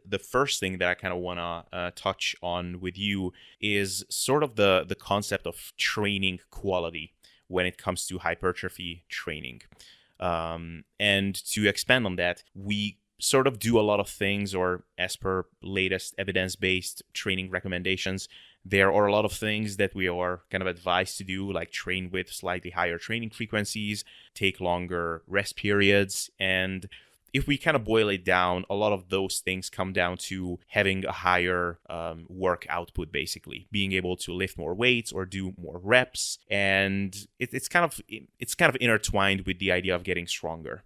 The first thing that I kind of want to touch on with you is sort of the concept of training quality when it comes to hypertrophy training. And to expand on that, we sort of do a lot of things, or as per latest evidence-based training recommendations, there are a lot of things that we are kind of advised to do, like train with slightly higher training frequencies, take longer rest periods. And if we kind of boil it down, a lot of those things come down to having a higher work output, basically being able to lift more weights or do more reps. And it's kind of intertwined with the idea of getting stronger.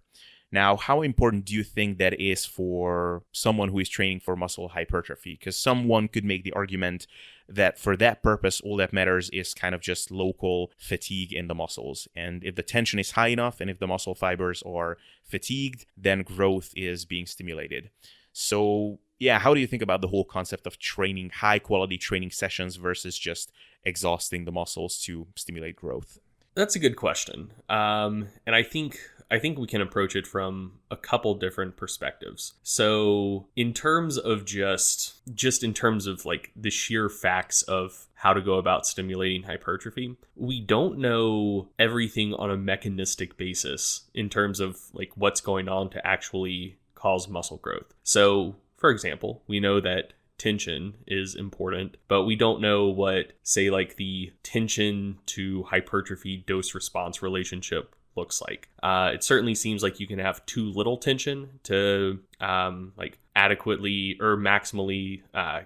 Now, how important do you think that is for someone who is training for muscle hypertrophy? Because someone could make the argument that for that purpose, all that matters is kind of just local fatigue in the muscles. And if the tension is high enough and if the muscle fibers are fatigued, then growth is being stimulated. So, yeah, how do you think about the whole concept of training, high quality training sessions versus just exhausting the muscles to stimulate growth? That's a good question. And I think we can approach it from a couple different perspectives. So in terms of just in terms of like the sheer facts of how to go about stimulating hypertrophy, we don't know everything on a mechanistic basis in terms of like what's going on to actually cause muscle growth. So for example, we know that tension is important, but we don't know what, say, like the tension to hypertrophy dose response relationship looks like. It certainly seems like you can have too little tension to like adequately or maximally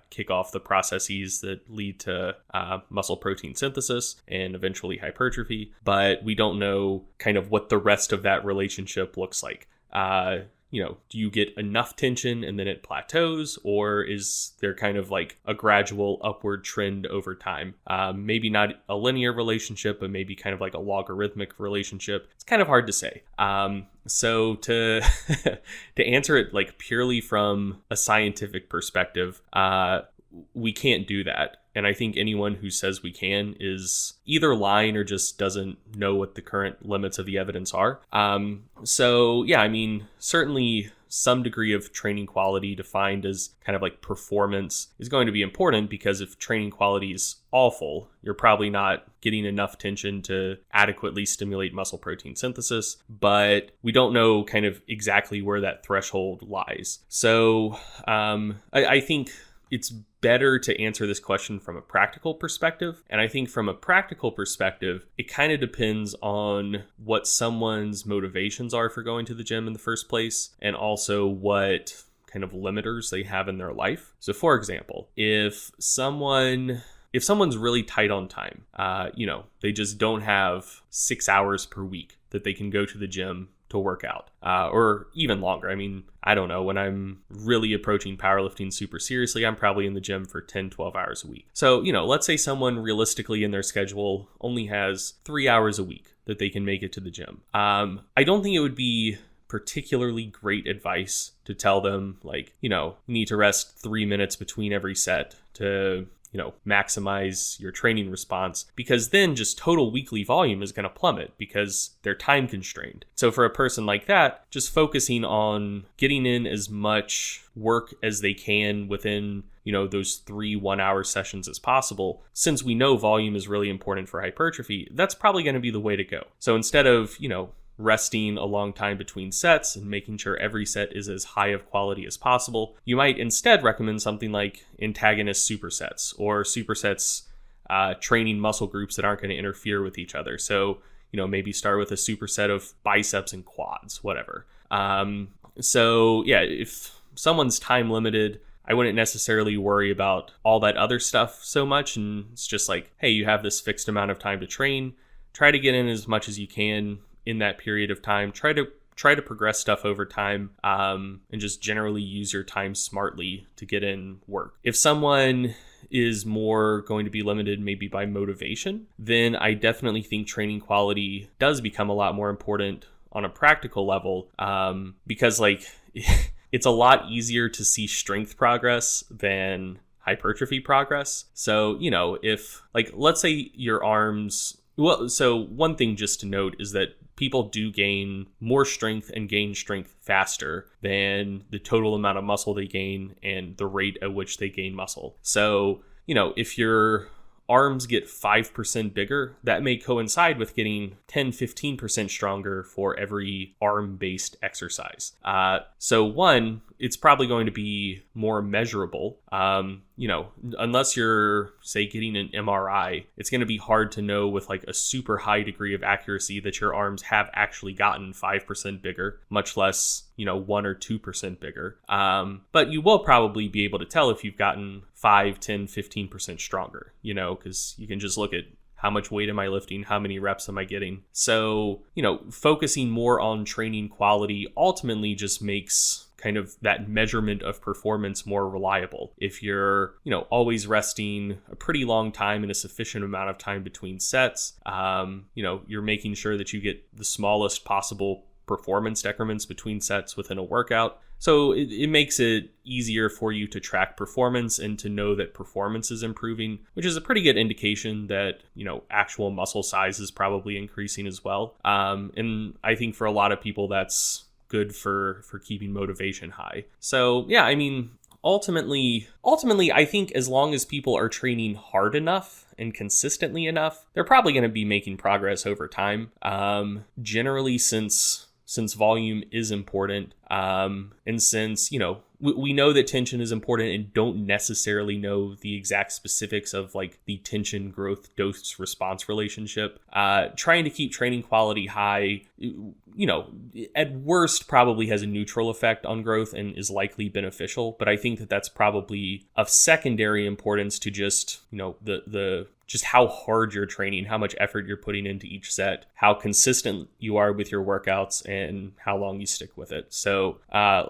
kick off the processes that lead to muscle protein synthesis and eventually hypertrophy, but we don't know kind of what the rest of that relationship looks like. Do you get enough tension and then it plateaus, or is there kind of like a gradual upward trend over time? Maybe not a linear relationship, but maybe kind of like a logarithmic relationship. It's kind of hard to say. So to to answer it like purely from a scientific perspective, we can't do that. And I think anyone who says we can is either lying or just doesn't know what the current limits of the evidence are. So yeah, I mean, certainly some degree of training quality defined as kind of like performance is going to be important, because if training quality is awful, you're probably not getting enough tension to adequately stimulate muscle protein synthesis, but we don't know kind of exactly where that threshold lies. So I think it's better to answer this question from a practical perspective. And I think from a practical perspective, it kind of depends on what someone's motivations are for going to the gym in the first place, and also what kind of limiters they have in their life. So for example, if someone's really tight on time, they just don't have 6 hours per week that they can go to the gym to work out, or even longer. I mean, I don't know, when I'm really approaching powerlifting super seriously, I'm probably in the gym for 10, 12 hours a week. So, let's say someone realistically in their schedule only has 3 hours a week that they can make it to the gym. I don't think it would be particularly great advice to tell them, like, you need to rest 3 minutes between every set to maximize your training response, because then just total weekly volume is going to plummet because they're time constrained. So for a person like that, just focusing on getting in as much work as they can within, those 3 1-hour sessions as possible, since we know volume is really important for hypertrophy, that's probably going to be the way to go. So instead of, resting a long time between sets and making sure every set is as high of quality as possible, you might instead recommend something like antagonist supersets, or supersets training muscle groups that aren't going to interfere with each other. So, maybe start with a superset of biceps and quads, whatever. So yeah, if someone's time limited, I wouldn't necessarily worry about all that other stuff so much. And it's just like, hey, you have this fixed amount of time to train. Try to get in as much as you can in that period of time. Try to progress stuff over time, and just generally use your time smartly to get in work. If someone is more going to be limited maybe by motivation, then I definitely think training quality does become a lot more important on a practical level, because like it's a lot easier to see strength progress than hypertrophy progress. So, if, like, let's say your arms, well, so one thing just to note is that people do gain more strength and gain strength faster than the total amount of muscle they gain and the rate at which they gain muscle. So, if your arms get 5% bigger, that may coincide with getting 10-15% stronger for every arm-based exercise. So one, it's probably going to be more measurable. Unless you're, say, getting an MRI, it's going to be hard to know with like a super high degree of accuracy that your arms have actually gotten 5% bigger, much less, 1 or 2% bigger. But you will probably be able to tell if you've gotten 5, 10, 15% stronger, because you can just look at how much weight am I lifting? How many reps am I getting? So, focusing more on training quality ultimately just makes kind of that measurement of performance more reliable. If you're, always resting a pretty long time and a sufficient amount of time between sets, you're making sure that you get the smallest possible performance decrements between sets within a workout. So it makes it easier for you to track performance and to know that performance is improving, which is a pretty good indication that, actual muscle size is probably increasing as well. And I think for a lot of people, that's good for keeping motivation high. So yeah, ultimately, I think as long as people are training hard enough and consistently enough, they're probably going to be making progress over time. Generally, since volume is important, and since, we know that tension is important and don't necessarily know the exact specifics of like the tension growth dose response relationship, trying to keep training quality high, at worst probably has a neutral effect on growth and is likely beneficial. But I think that that's probably of secondary importance to just, just how hard you're training, how much effort you're putting into each set, how consistent you are with your workouts, and how long you stick with it. So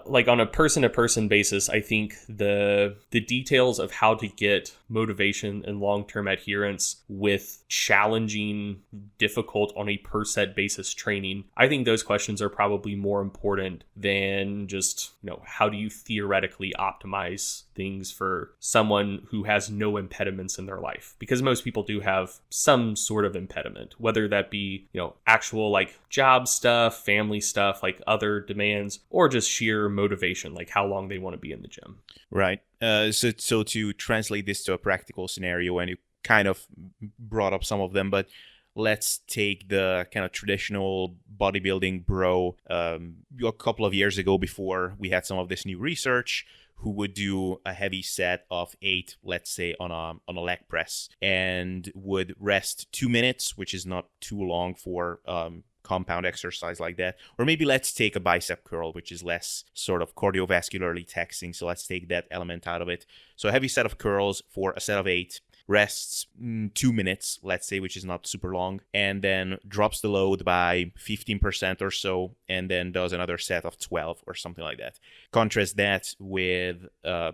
like on a person-to-person basis, I think the details of how to get motivation and long-term adherence with challenging, difficult on a per set basis training, I think those questions are probably more important than just, how do you theoretically optimize things for someone who has no impediments in their life? Because most people do have some sort of impediment, whether that be, actual like job stuff, family stuff, like other demands, or just sheer motivation, like how long they want to be in the gym. Right. So to translate this to a practical scenario, and you kind of brought up some of them, but let's take the kind of traditional bodybuilding bro a couple of years ago, before we had some of this new research, who would do a heavy set of 8, let's say on a leg press, and would rest 2 minutes, which is not too long for compound exercise like that. Or maybe let's take a bicep curl, which is less sort of cardiovascularly taxing. So let's take that element out of it. So a heavy set of curls for a set of 8, rests 2 minutes, let's say, which is not super long, and then drops the load by 15% or so, and then does another set of 12 or something like that. Contrast that with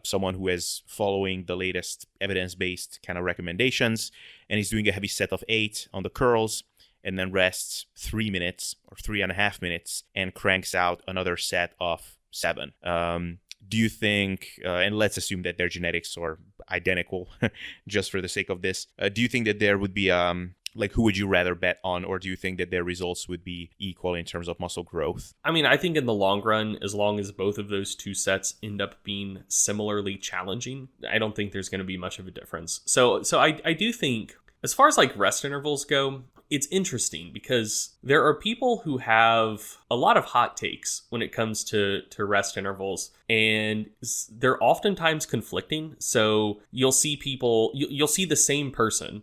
someone who is following the latest evidence-based kind of recommendations, and he's doing a heavy set of 8 on the curls, and then rests 3 minutes or 3.5 minutes and cranks out another set of 7. Do you think, and let's assume that their genetics are identical just for the sake of this, do you think that there would be, like, who would you rather bet on, or do you think that their results would be equal in terms of muscle growth? I think in the long run, as long as both of those two sets end up being similarly challenging, I don't think there's going to be much of a difference. So I do think, as far as like rest intervals go, it's interesting because there are people who have a lot of hot takes when it comes to rest intervals, and they're oftentimes conflicting. So you'll see people, you'll see the same person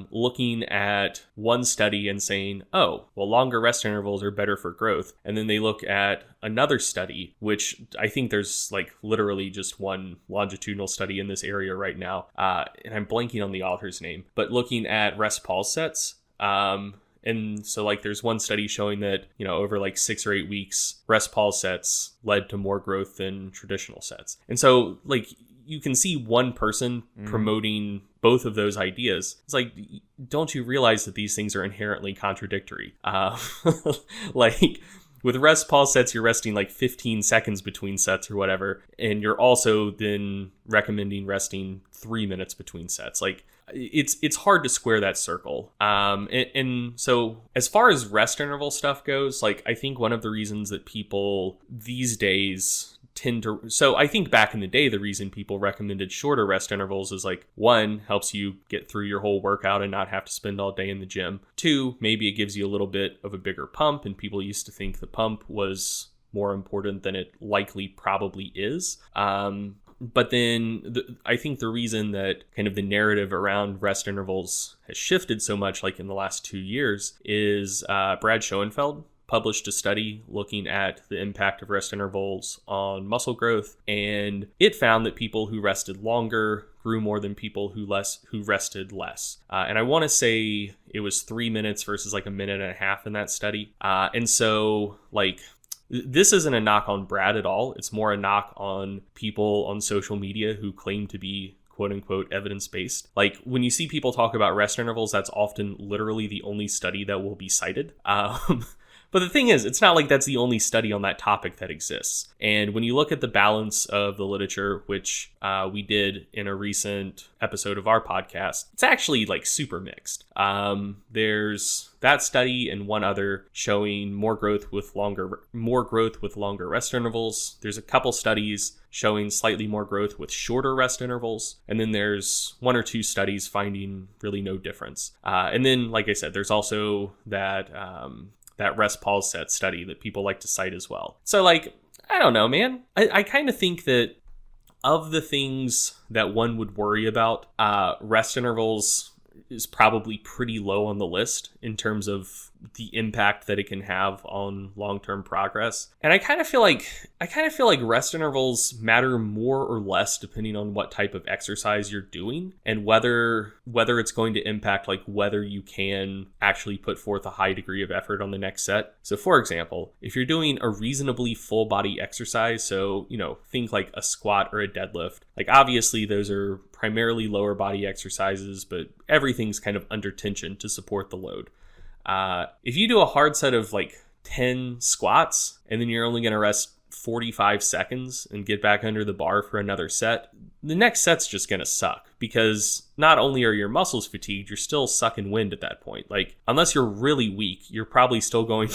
looking at one study and saying, oh, well, longer rest intervals are better for growth. And then they look at another study, which I think there's like literally just one longitudinal study in this area right now. And I'm blanking on the author's name, but looking at rest pause sets. And so like there's one study showing that, over like 6 or 8 weeks, rest pause sets led to more growth than traditional sets. And so like you can see one person promoting both of those ideas. It's like, don't you realize that these things are inherently contradictory? Like with rest pause sets, you're resting like 15 seconds between sets or whatever. And you're also then recommending resting 3 minutes between sets. Like, it's hard to square that circle. And so as far as rest interval stuff goes, like I think one of the reasons that people these days so I think back in the day, the reason people recommended shorter rest intervals is like, one, helps you get through your whole workout and not have to spend all day in the gym. Two, maybe it gives you a little bit of a bigger pump, and people used to think the pump was more important than it likely probably is. But then I think the reason that kind of the narrative around rest intervals has shifted so much, like in the last 2 years, is Brad Schoenfeld published a study looking at the impact of rest intervals on muscle growth, and it found that people who rested longer grew more than people who rested less. And I want to say it was 3 minutes versus like a minute and a half in that study. And so like, this isn't a knock on Brad at all. It's more a knock on people on social media who claim to be quote unquote evidence-based. Like when you see people talk about rest intervals, that's often literally the only study that will be cited. But the thing is, it's not like that's the only study on that topic that exists. And when you look at the balance of the literature, which we did in a recent episode of our podcast, it's actually like super mixed. There's that study and one other showing more growth with longer rest intervals. There's a couple studies showing slightly more growth with shorter rest intervals. And then there's 1 or 2 studies finding really no difference. And then, like I said, there's also that rest pause set study that people like to cite as well. So like, I don't know, man. I kind of think that of the things that one would worry about, rest intervals is probably pretty low on the list in terms of the impact that it can have on long-term progress. And I kind of feel like rest intervals matter more or less depending on what type of exercise you're doing and whether it's going to impact like whether you can actually put forth a high degree of effort on the next set. So for example, if you're doing a reasonably full body exercise, so think like a squat or a deadlift, like obviously those are primarily lower body exercises, but everything's kind of under tension to support the load. If you do a hard set of like 10 squats and then you're only going to rest 45 seconds and get back under the bar for another set, the next set's just going to suck because not only are your muscles fatigued, you're still sucking wind at that point. Like, unless you're really weak, you're probably still going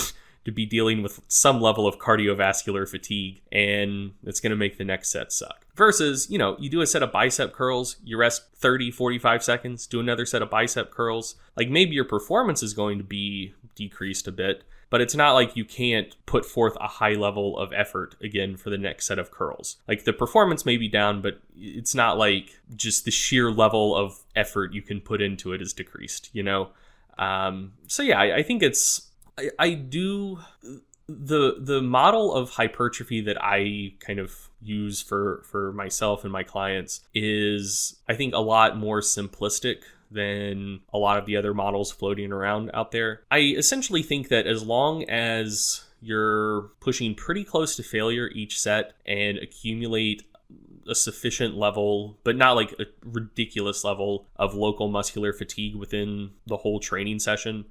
to be dealing with some level of cardiovascular fatigue, and it's going to make the next set suck. Versus, you do a set of bicep curls, you rest 30, 45 seconds, do another set of bicep curls. Like maybe your performance is going to be decreased a bit, but it's not like you can't put forth a high level of effort again for the next set of curls. Like the performance may be down, but it's not like just the sheer level of effort you can put into it is decreased, So yeah, I think the model of hypertrophy that I kind of use for myself and my clients is, I think, a lot more simplistic than a lot of the other models floating around out there. I essentially think that as long as you're pushing pretty close to failure each set and accumulate a sufficient level, but not like a ridiculous level of local muscular fatigue within the whole training session,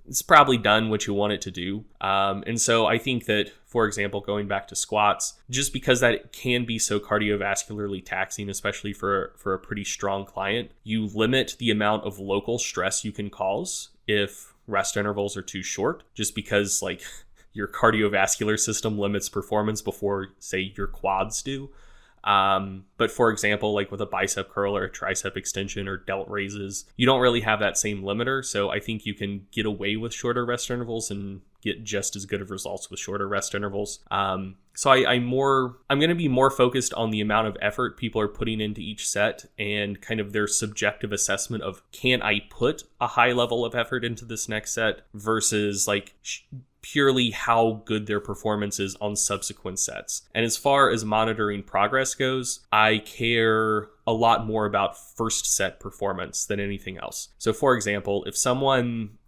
it's probably done what you want it to do. And so I think that, for example, going back to squats, just because that can be so cardiovascularly taxing, especially for a pretty strong client, you limit the amount of local stress you can cause if rest intervals are too short, just because like your cardiovascular system limits performance before, say, your quads do. But for example, like with a bicep curl or a tricep extension or delt raises, you don't really have that same limiter. So I think you can get away with shorter rest intervals and get just as good of results with shorter rest intervals. So I'm going to be more focused on the amount of effort people are putting into each set and kind of their subjective assessment of, can I put a high level of effort into this next set versus like purely how good their performance is on subsequent sets. And as far as monitoring progress goes, I care a lot more about first set performance than anything else. So for example, if someone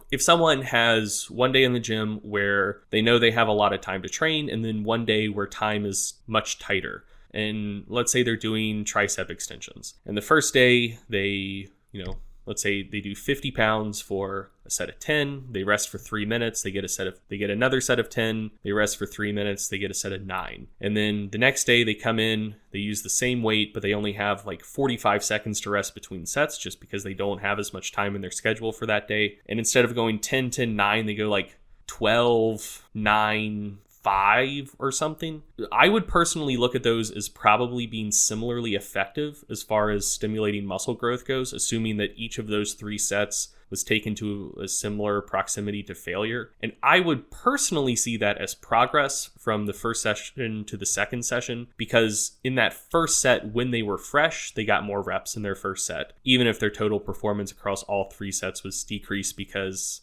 has one day in the gym where they know they have a lot of time to train, and then one day where time is much tighter, and let's say they're doing tricep extensions, and the first day they, let's say they do 50 pounds for a set of 10, they rest for 3 minutes, they get another set of 10, they rest for 3 minutes, they get a set of 9. And then the next day they come in, they use the same weight, but they only have like 45 seconds to rest between sets just because they don't have as much time in their schedule for that day. And instead of going 10, 10, 9, they go like 12, 9, 5 or something. I would personally look at those as probably being similarly effective as far as stimulating muscle growth goes, assuming that each of those 3 sets was taken to a similar proximity to failure. And I would personally see that as progress from the first session to the second session, because in that first set, when they were fresh, they got more reps in their first set, even if their total performance across all 3 sets was decreased because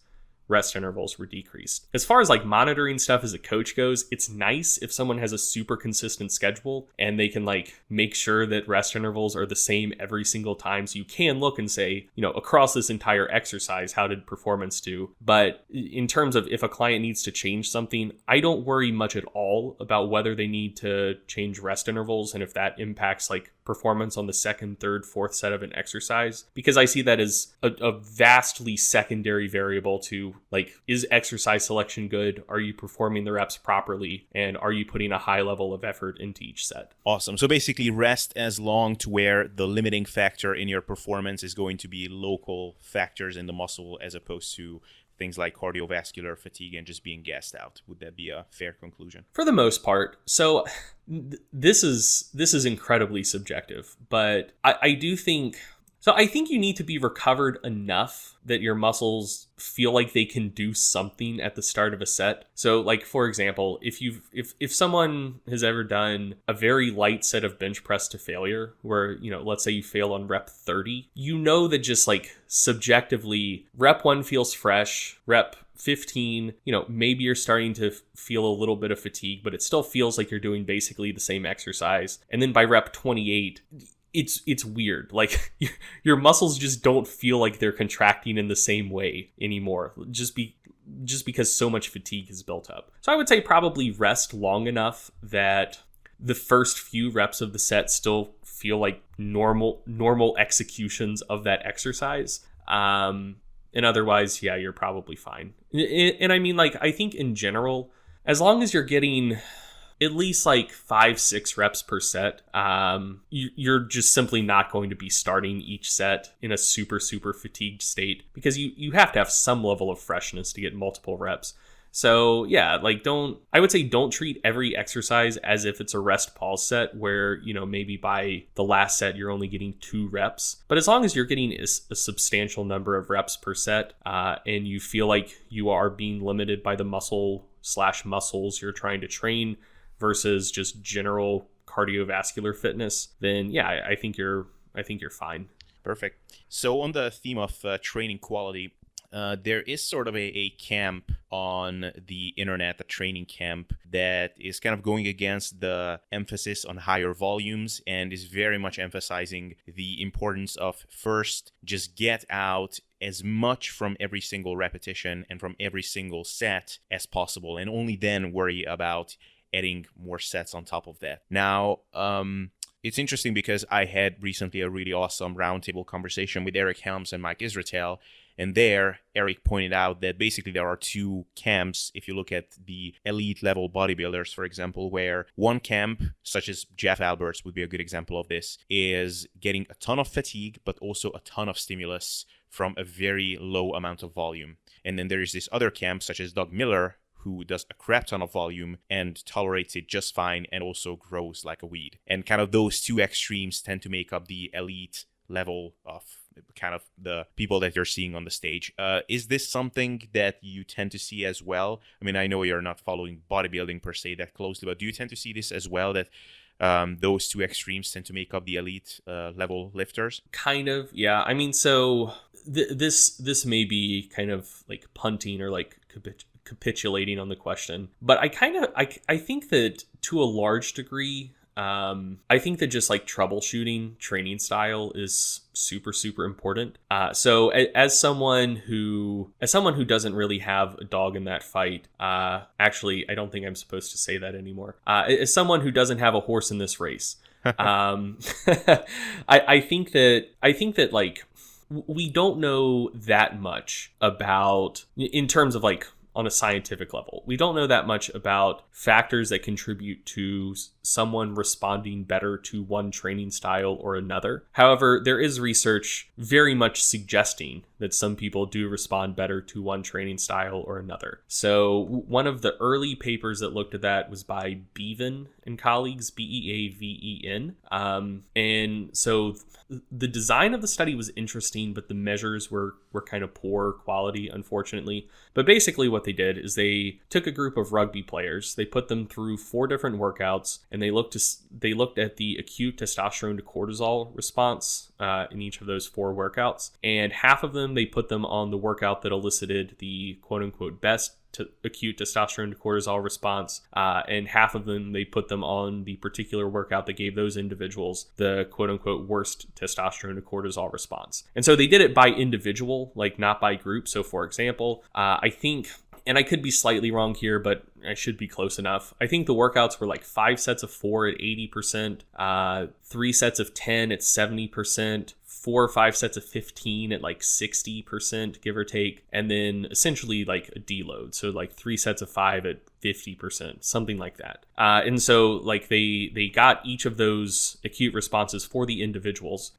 rest intervals were decreased. As far as like monitoring stuff as a coach goes, it's nice if someone has a super consistent schedule and they can like make sure that rest intervals are the same every single time. So you can look and say, across this entire exercise, how did performance do? But in terms of if a client needs to change something, I don't worry much at all about whether they need to change rest intervals and if that impacts like performance on the second, third, fourth set of an exercise, because I see that as a vastly secondary variable to like, is exercise selection good? Are you performing the reps properly? And are you putting a high level of effort into each set? Awesome. So basically rest as long to where the limiting factor in your performance is going to be local factors in the muscle as opposed to things like cardiovascular fatigue and just being gassed out. Would that be a fair conclusion? For the most part. So this is incredibly subjective, but I do think... So I think you need to be recovered enough that your muscles feel like they can do something at the start of a set. So like, for example, if someone has ever done a very light set of bench press to failure where, let's say you fail on rep 30, that just like subjectively rep 1 feels fresh, rep 15, maybe you're starting to feel a little bit of fatigue, but it still feels like you're doing basically the same exercise. And then by rep 28, it's weird. Like your muscles just don't feel like they're contracting in the same way anymore. Just because so much fatigue is built up. So I would say probably rest long enough that the first few reps of the set still feel like normal executions of that exercise. And otherwise, yeah, you're probably fine. And I mean, like, I think in general, as long as you're getting at least like 5-6 reps per set, you're just simply not going to be starting each set in a super fatigued state, because you have to have some level of freshness to get multiple reps. So yeah, like I would say don't treat every exercise as if it's a rest pause set where, maybe by the last set you're only getting 2 reps. But as long as you're getting a substantial number of reps per set, and you feel like you are being limited by the muscles you're trying to train versus just general cardiovascular fitness, then yeah, I think you're fine. Perfect. So on the theme of training quality, there is sort of a camp on the internet, a training camp that is kind of going against the emphasis on higher volumes and is very much emphasizing the importance of first just get out as much from every single repetition and from every single set as possible, and only then worry about adding more sets on top of that. Now, it's interesting because I had recently a really awesome roundtable conversation with Eric Helms and Mike Israetel, and there Eric pointed out that basically there are 2 camps if you look at the elite level bodybuilders, for example, where one camp, such as Jeff Alberts would be a good example of this, is getting a ton of fatigue but also a ton of stimulus from a very low amount of volume. And then there is this other camp, such as Doug Miller, who does a crap ton of volume and tolerates it just fine and also grows like a weed. And kind of those 2 extremes tend to make up the elite level of kind of the people that you're seeing on the stage. Is this something that you tend to see as well? I mean, I know you're not following bodybuilding per se that closely, but do you tend to see this as well, that those 2 extremes tend to make up the elite level lifters? Kind of, yeah. I mean, so this may be kind of like punting or like capitulating on the question, but I think that to a large degree, I think that just like troubleshooting training style is super important. So as someone who doesn't really have a dog in that fight, actually, I don't think I'm supposed to say that anymore. As someone who doesn't have a horse in this race, I think that like we don't know that much about, in terms of like on a scientific level, we don't know that much about factors that contribute to someone responding better to one training style or another. However, there is research very much suggesting that some people do respond better to one training style or another. So one of the early papers that looked at that was by Beaven and colleagues, Beaven. And so the design of the study was interesting, but the measures were kind of poor quality, unfortunately. But basically what they did is they took a group of rugby players, they put them through 4 different workouts, and they looked at the acute testosterone to cortisol response in each of those 4 workouts. And half of them, they put them on the workout that elicited the quote unquote best acute testosterone to cortisol response, and half of them, they put them on the particular workout that gave those individuals the quote unquote worst testosterone to cortisol response. And so they did it by individual, like not by group. So for example, I think, and I could be slightly wrong here, but I should be close enough, I think the workouts were like 5 sets of 4 at 80%, 3 sets of 10 at 70%, 4 or 5 sets of 15 at like 60%, give or take, and then essentially like a deload. So like 3 sets of 5 at 50%, something like that. And so like they got each of those acute responses for the individuals,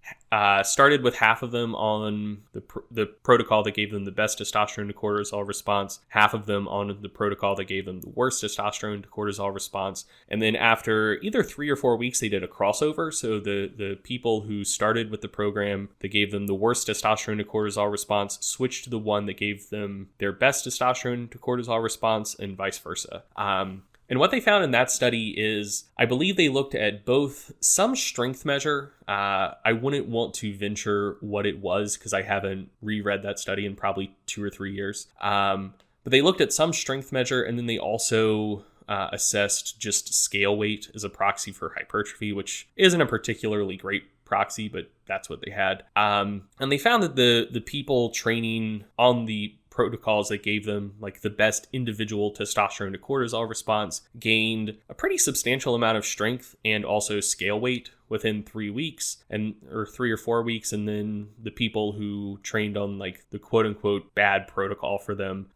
started with half of them on the protocol that gave them the best testosterone to cortisol response, half of them on the protocol that gave them the worst testosterone to cortisol response. And then after either 3 or 4 weeks, they did a crossover. So the people who started with the program that gave them the worst testosterone to cortisol response switched to the one that gave them their best testosterone to cortisol response, and vice versa. And what they found in that study is, I believe they looked at both some strength measure. I wouldn't want to venture what it was because I haven't reread that study in probably 2 or 3 years. But they looked at some strength measure, and then they also assessed just scale weight as a proxy for hypertrophy, which isn't a particularly great proxy, but that's what they had. And they found that the people training on the protocols that gave them like the best individual testosterone to cortisol response gained a pretty substantial amount of strength and also scale weight within 3 weeks, or 3 or 4 weeks. And then the people who trained on like the quote unquote bad protocol for them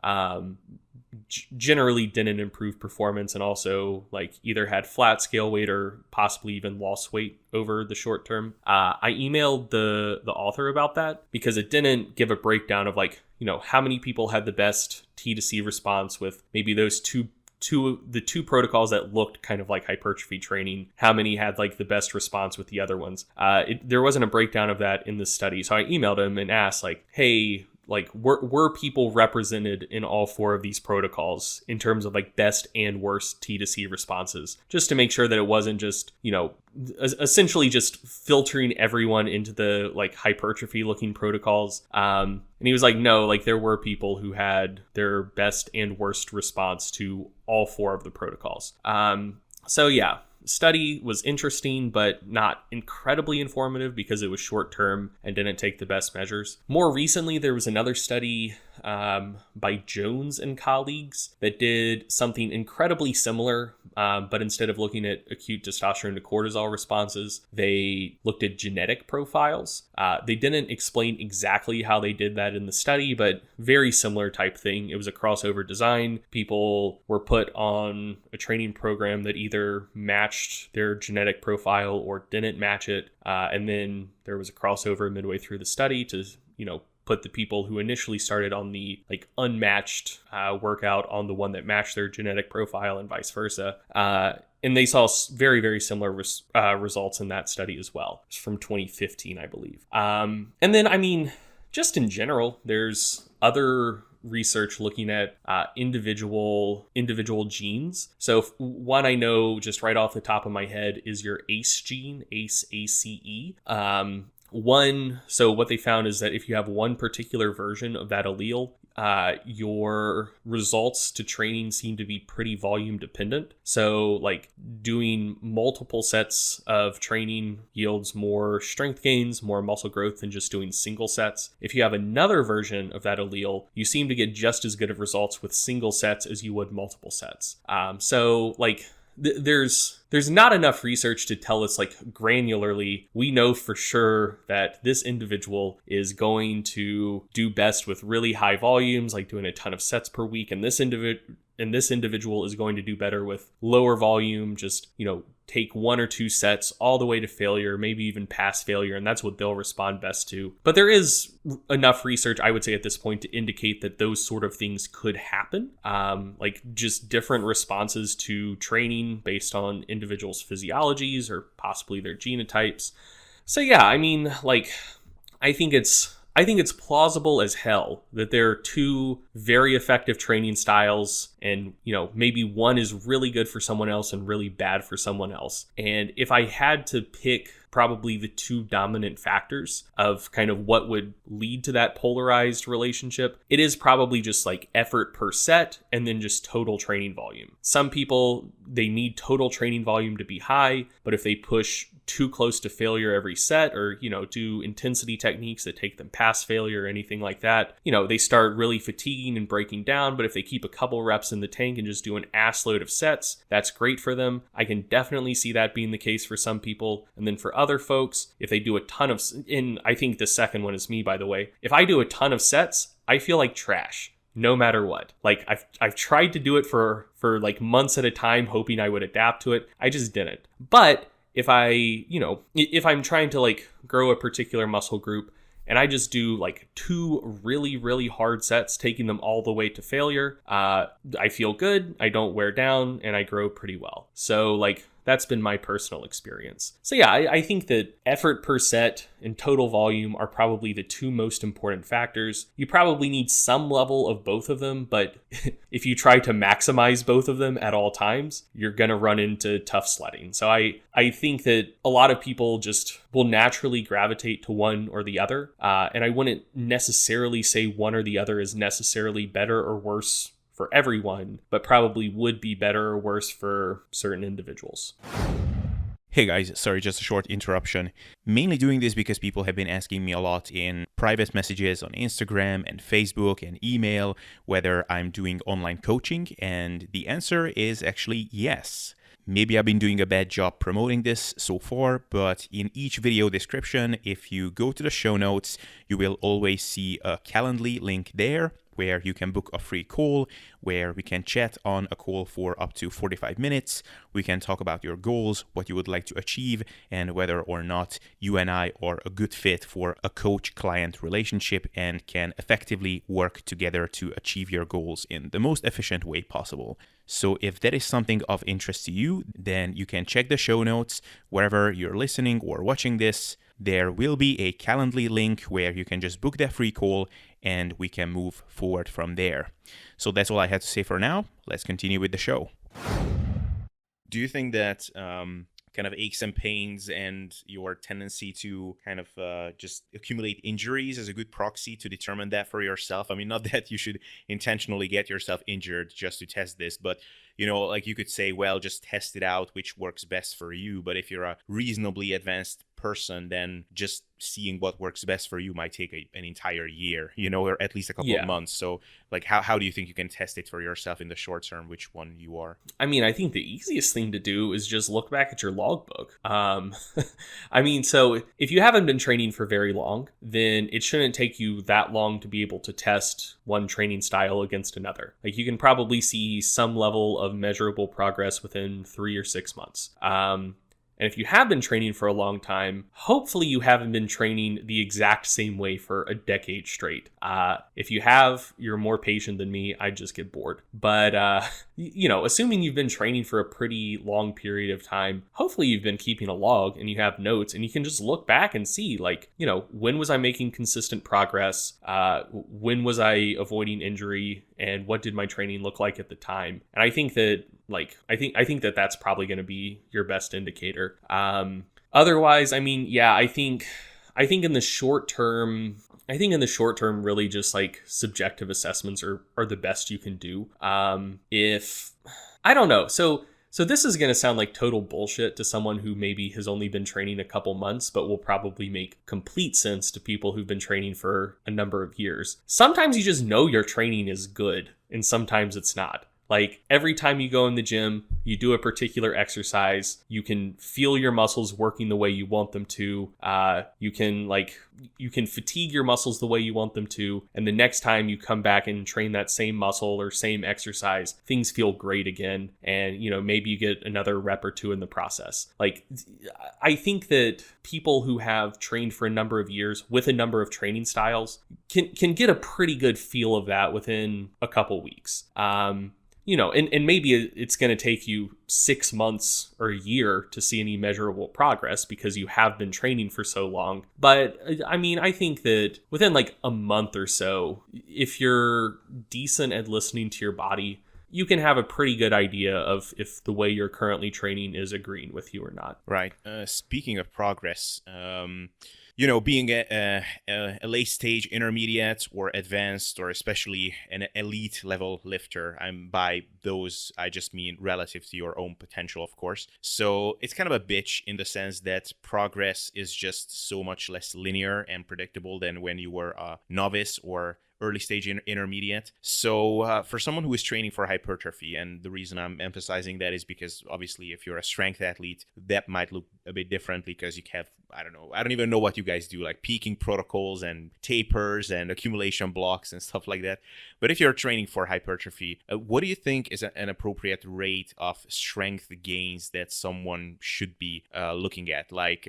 generally didn't improve performance, and also like either had flat scale weight or possibly even lost weight over the short term. I emailed the author about that because it didn't give a breakdown of like, you know, how many people had the best T2C response with maybe those two protocols that looked kind of like hypertrophy training, how many had like the best response with the other ones. There wasn't a breakdown of that in the study. So I emailed him and asked like, hey, like were people represented in all 4 of these protocols in terms of like best and worst T2C responses, just to make sure that it wasn't just, you know, essentially just filtering everyone into the like hypertrophy looking protocols. And he was like, no, like there were people who had their best and worst response to all 4 of the protocols. So yeah, study was interesting, but not incredibly informative because it was short term and didn't take the best measures. More recently, there was another study by Jones and colleagues that did something incredibly similar, but instead of looking at acute testosterone to cortisol responses, they looked at genetic profiles. They didn't explain exactly how they did that in the study, but very similar type thing. It was a crossover design. People were put on a training program that either matched their genetic profile or didn't match it. And then there was a crossover midway through the study to, you know, put the people who initially started on the like unmatched workout on the one that matched their genetic profile and vice versa. And they saw very, very similar results in that study as well. It's from 2015, I believe. And then, I mean, just in general, there's other research looking at individual genes. So one I know just right off the top of my head is your ACE gene, ACE. So what they found is that if you have one particular version of that allele, your results to training seem to be pretty volume dependent. So like doing multiple sets of training yields more strength gains, more muscle growth than just doing single sets. If you have another version of that allele, you seem to get just as good of results with single sets as you would multiple sets. So like there's not enough research to tell us like granularly, we know for sure that this individual is going to do best with really high volumes, like doing a ton of sets per week, and this individual is going to do better with lower volume, just, take 1 or 2 sets all the way to failure, maybe even past failure, and that's what they'll respond best to. But there is enough research, I would say, at this point to indicate that those sort of things could happen, like just different responses to training based on individuals' physiologies or possibly their genotypes. So yeah, I mean, like, I think it's plausible as hell that there are 2 very effective training styles, and maybe one is really good for someone else and really bad for someone else. And if I had to pick probably the 2 dominant factors of kind of what would lead to that polarized relationship, it is probably just like effort per set and then just total training volume. Some people, they need total training volume to be high, but if they push too close to failure every set, or do intensity techniques that take them past failure or anything like that, they start really fatiguing and breaking down. But if they keep a couple reps in the tank and just do an ass load of sets, that's great for them. I can definitely see that being the case for some people. And then for other folks, if they do a ton of, and I think the second one is me, by the way, if I do a ton of sets, I feel like trash no matter what. Like I've tried to do it for like months at a time, hoping I would adapt to it. I just didn't. But if if I'm trying to like grow a particular muscle group and I just do like 2 really, really hard sets, taking them all the way to failure, I feel good, I don't wear down, and I grow pretty well. So like, that's been my personal experience. So yeah, I think that effort per set and total volume are probably the 2 most important factors. You probably need some level of both of them, but if you try to maximize both of them at all times, you're going to run into tough sledding. So I think that a lot of people just will naturally gravitate to one or the other. And I wouldn't necessarily say one or the other is necessarily better or worse for everyone, but probably would be better or worse for certain individuals. Hey guys, sorry, just a short interruption. Mainly doing this because people have been asking me a lot in private messages on Instagram and Facebook and email whether I'm doing online coaching, and the answer is actually yes. Maybe I've been doing a bad job promoting this so far, but in each video description, if you go to the show notes, you will always see a Calendly link there, where you can book a free call, where we can chat on a call for up to 45 minutes. We can talk about your goals, what you would like to achieve, and whether or not you and I are a good fit for a coach-client relationship and can effectively work together to achieve your goals in the most efficient way possible. So if that is something of interest to you, then you can check the show notes wherever you're listening or watching this. There will be a Calendly link where you can just book that free call and we can move forward from there. So that's all I had to say for now. Let's continue with the show. Do you think that kind of aches and pains and your tendency to kind of just accumulate injuries is a good proxy to determine that for yourself? I mean, not that you should intentionally get yourself injured just to test this, but like you could say, well, just test it out, which works best for you. But if you're a reasonably advanced person, then just seeing what works best for you might take an entire year, or at least a couple of months. So like, how do you think you can test it for yourself in the short term, which one you are? I mean, I think the easiest thing to do is just look back at your logbook. I mean, so if you haven't been training for very long, then it shouldn't take you that long to be able to test one training style against another. Like, you can probably see some level of measurable progress within 3 or 6 months. And if you have been training for a long time, hopefully you haven't been training the exact same way for a decade straight. If you have, you're more patient than me. I just get bored. But, assuming you've been training for a pretty long period of time, hopefully you've been keeping a log and you have notes and you can just look back and see, like, when was I making consistent progress? When was I avoiding injury? And what did my training look like at the time? And I think that I think that that's probably going to be your best indicator. Otherwise, I mean, yeah, I think in the short term, really just like subjective assessments are the best you can do. If I don't know, so this is going to sound like total bullshit to someone who maybe has only been training a couple months, but will probably make complete sense to people who've been training for a number of years. Sometimes you just know your training is good, and sometimes it's not. Like every time you go in the gym, you do a particular exercise, you can feel your muscles working the way you want them to. You can fatigue your muscles the way you want them to. And the next time you come back and train that same muscle or same exercise, things feel great again. And, maybe you get another rep or two in the process. Like, I think that people who have trained for a number of years with a number of training styles can get a pretty good feel of that within a couple weeks. And maybe it's going to take you 6 months or a year to see any measurable progress because you have been training for so long. But I mean, I think that within like a month or so, if you're decent at listening to your body, you can have a pretty good idea of if the way you're currently training is agreeing with you or not. Right. Speaking of progress, being a late stage intermediate or advanced or especially an elite level lifter, by those, I just mean relative to your own potential, of course. So it's kind of a bitch in the sense that progress is just so much less linear and predictable than when you were a novice or early stage intermediate. So for someone who is training for hypertrophy, and the reason I'm emphasizing that is because obviously if you're a strength athlete, that might look a bit differently because you have, I don't even know what you guys do, like peaking protocols and tapers and accumulation blocks and stuff like that. But if you're training for hypertrophy, what do you think is an appropriate rate of strength gains that someone should be looking at? Like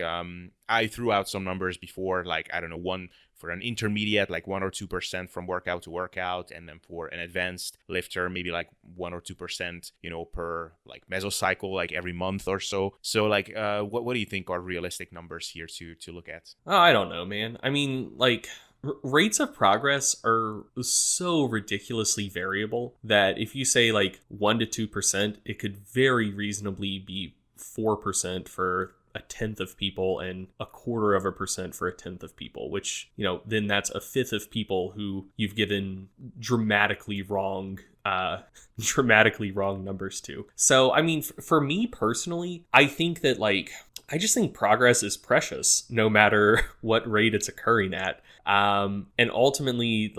I threw out some numbers before, like, I don't know, one for an intermediate, like 1 or 2% from workout to workout, and then for an advanced lifter, maybe like 1 or 2%, per like mesocycle, like every month or so. So like, what do you think are realistic numbers here to look at? Oh, I don't know, man. I mean, like, rates of progress are so ridiculously variable that if you say like 1 to 2%, it could very reasonably be 4% for a tenth of people and 0.25% for a tenth of people, which, then that's a fifth of people who you've given dramatically wrong numbers to. So, I mean, for me personally, I think that I just think progress is precious no matter what rate it's occurring at. And ultimately,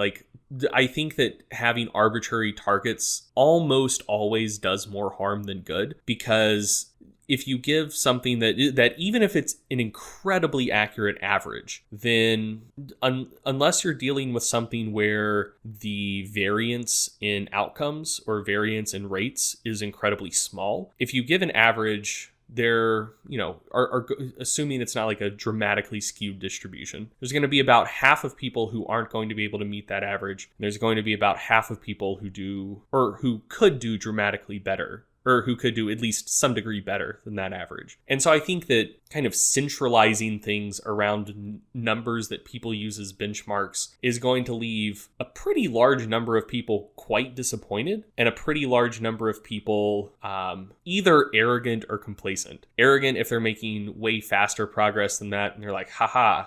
I think that having arbitrary targets almost always does more harm than good, because if you give something that even if it's an incredibly accurate average, then unless you're dealing with something where the variance in outcomes or variance in rates is incredibly small, if you give an average, they're, are assuming it's not like a dramatically skewed distribution. There's going to be about half of people who aren't going to be able to meet that average. And there's going to be about half of people who do, or who could do dramatically better, or who could do at least some degree better than that average. And so I think that kind of centralizing things around numbers that people use as benchmarks is going to leave a pretty large number of people quite disappointed, and a pretty large number of people either arrogant or complacent. Arrogant if they're making way faster progress than that, and they're like, haha,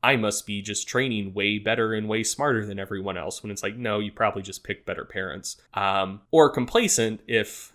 I must be just training way better and way smarter than everyone else, when it's like, no, you probably just picked better parents. Or complacent if,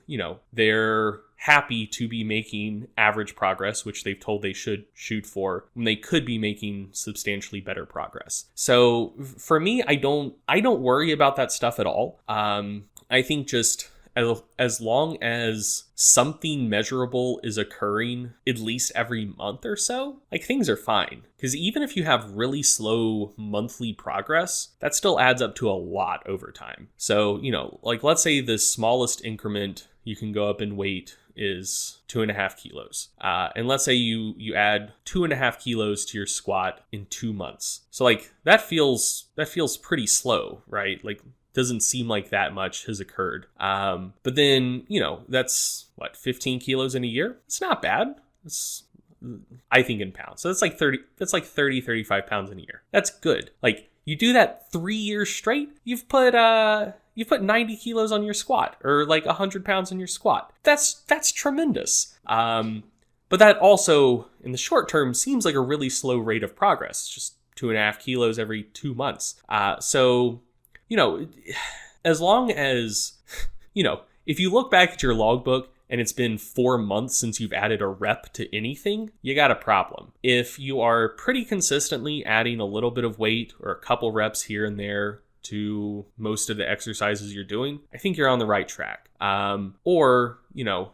they're happy to be making average progress, which they've told they should shoot for, when they could be making substantially better progress. So for me, I don't worry about that stuff at all. I think just as long as something measurable is occurring at least every month or so, things are fine. Because even if you have really slow monthly progress, that still adds up to a lot over time. So, let's say the smallest increment you can go up in weight is 2.5 kilos. And let's say you add 2.5 kilos to your squat in 2 months. So that feels pretty slow, right? Doesn't seem like that much has occurred. But then, that's 15 kilos in a year? It's not bad. It's, I think, in pounds. So that's 35 pounds in a year. That's good. You do that 3 years straight, you've put 90 kilos on your squat, or 100 pounds on your squat. That's tremendous. But that also, in the short term, seems like a really slow rate of progress. Just 2.5 kilos every 2 months. So, as long as, if you look back at your logbook and it's been 4 months since you've added a rep to anything, you got a problem. If you are pretty consistently adding a little bit of weight or a couple reps here and there to most of the exercises you're doing, I think you're on the right track. Or,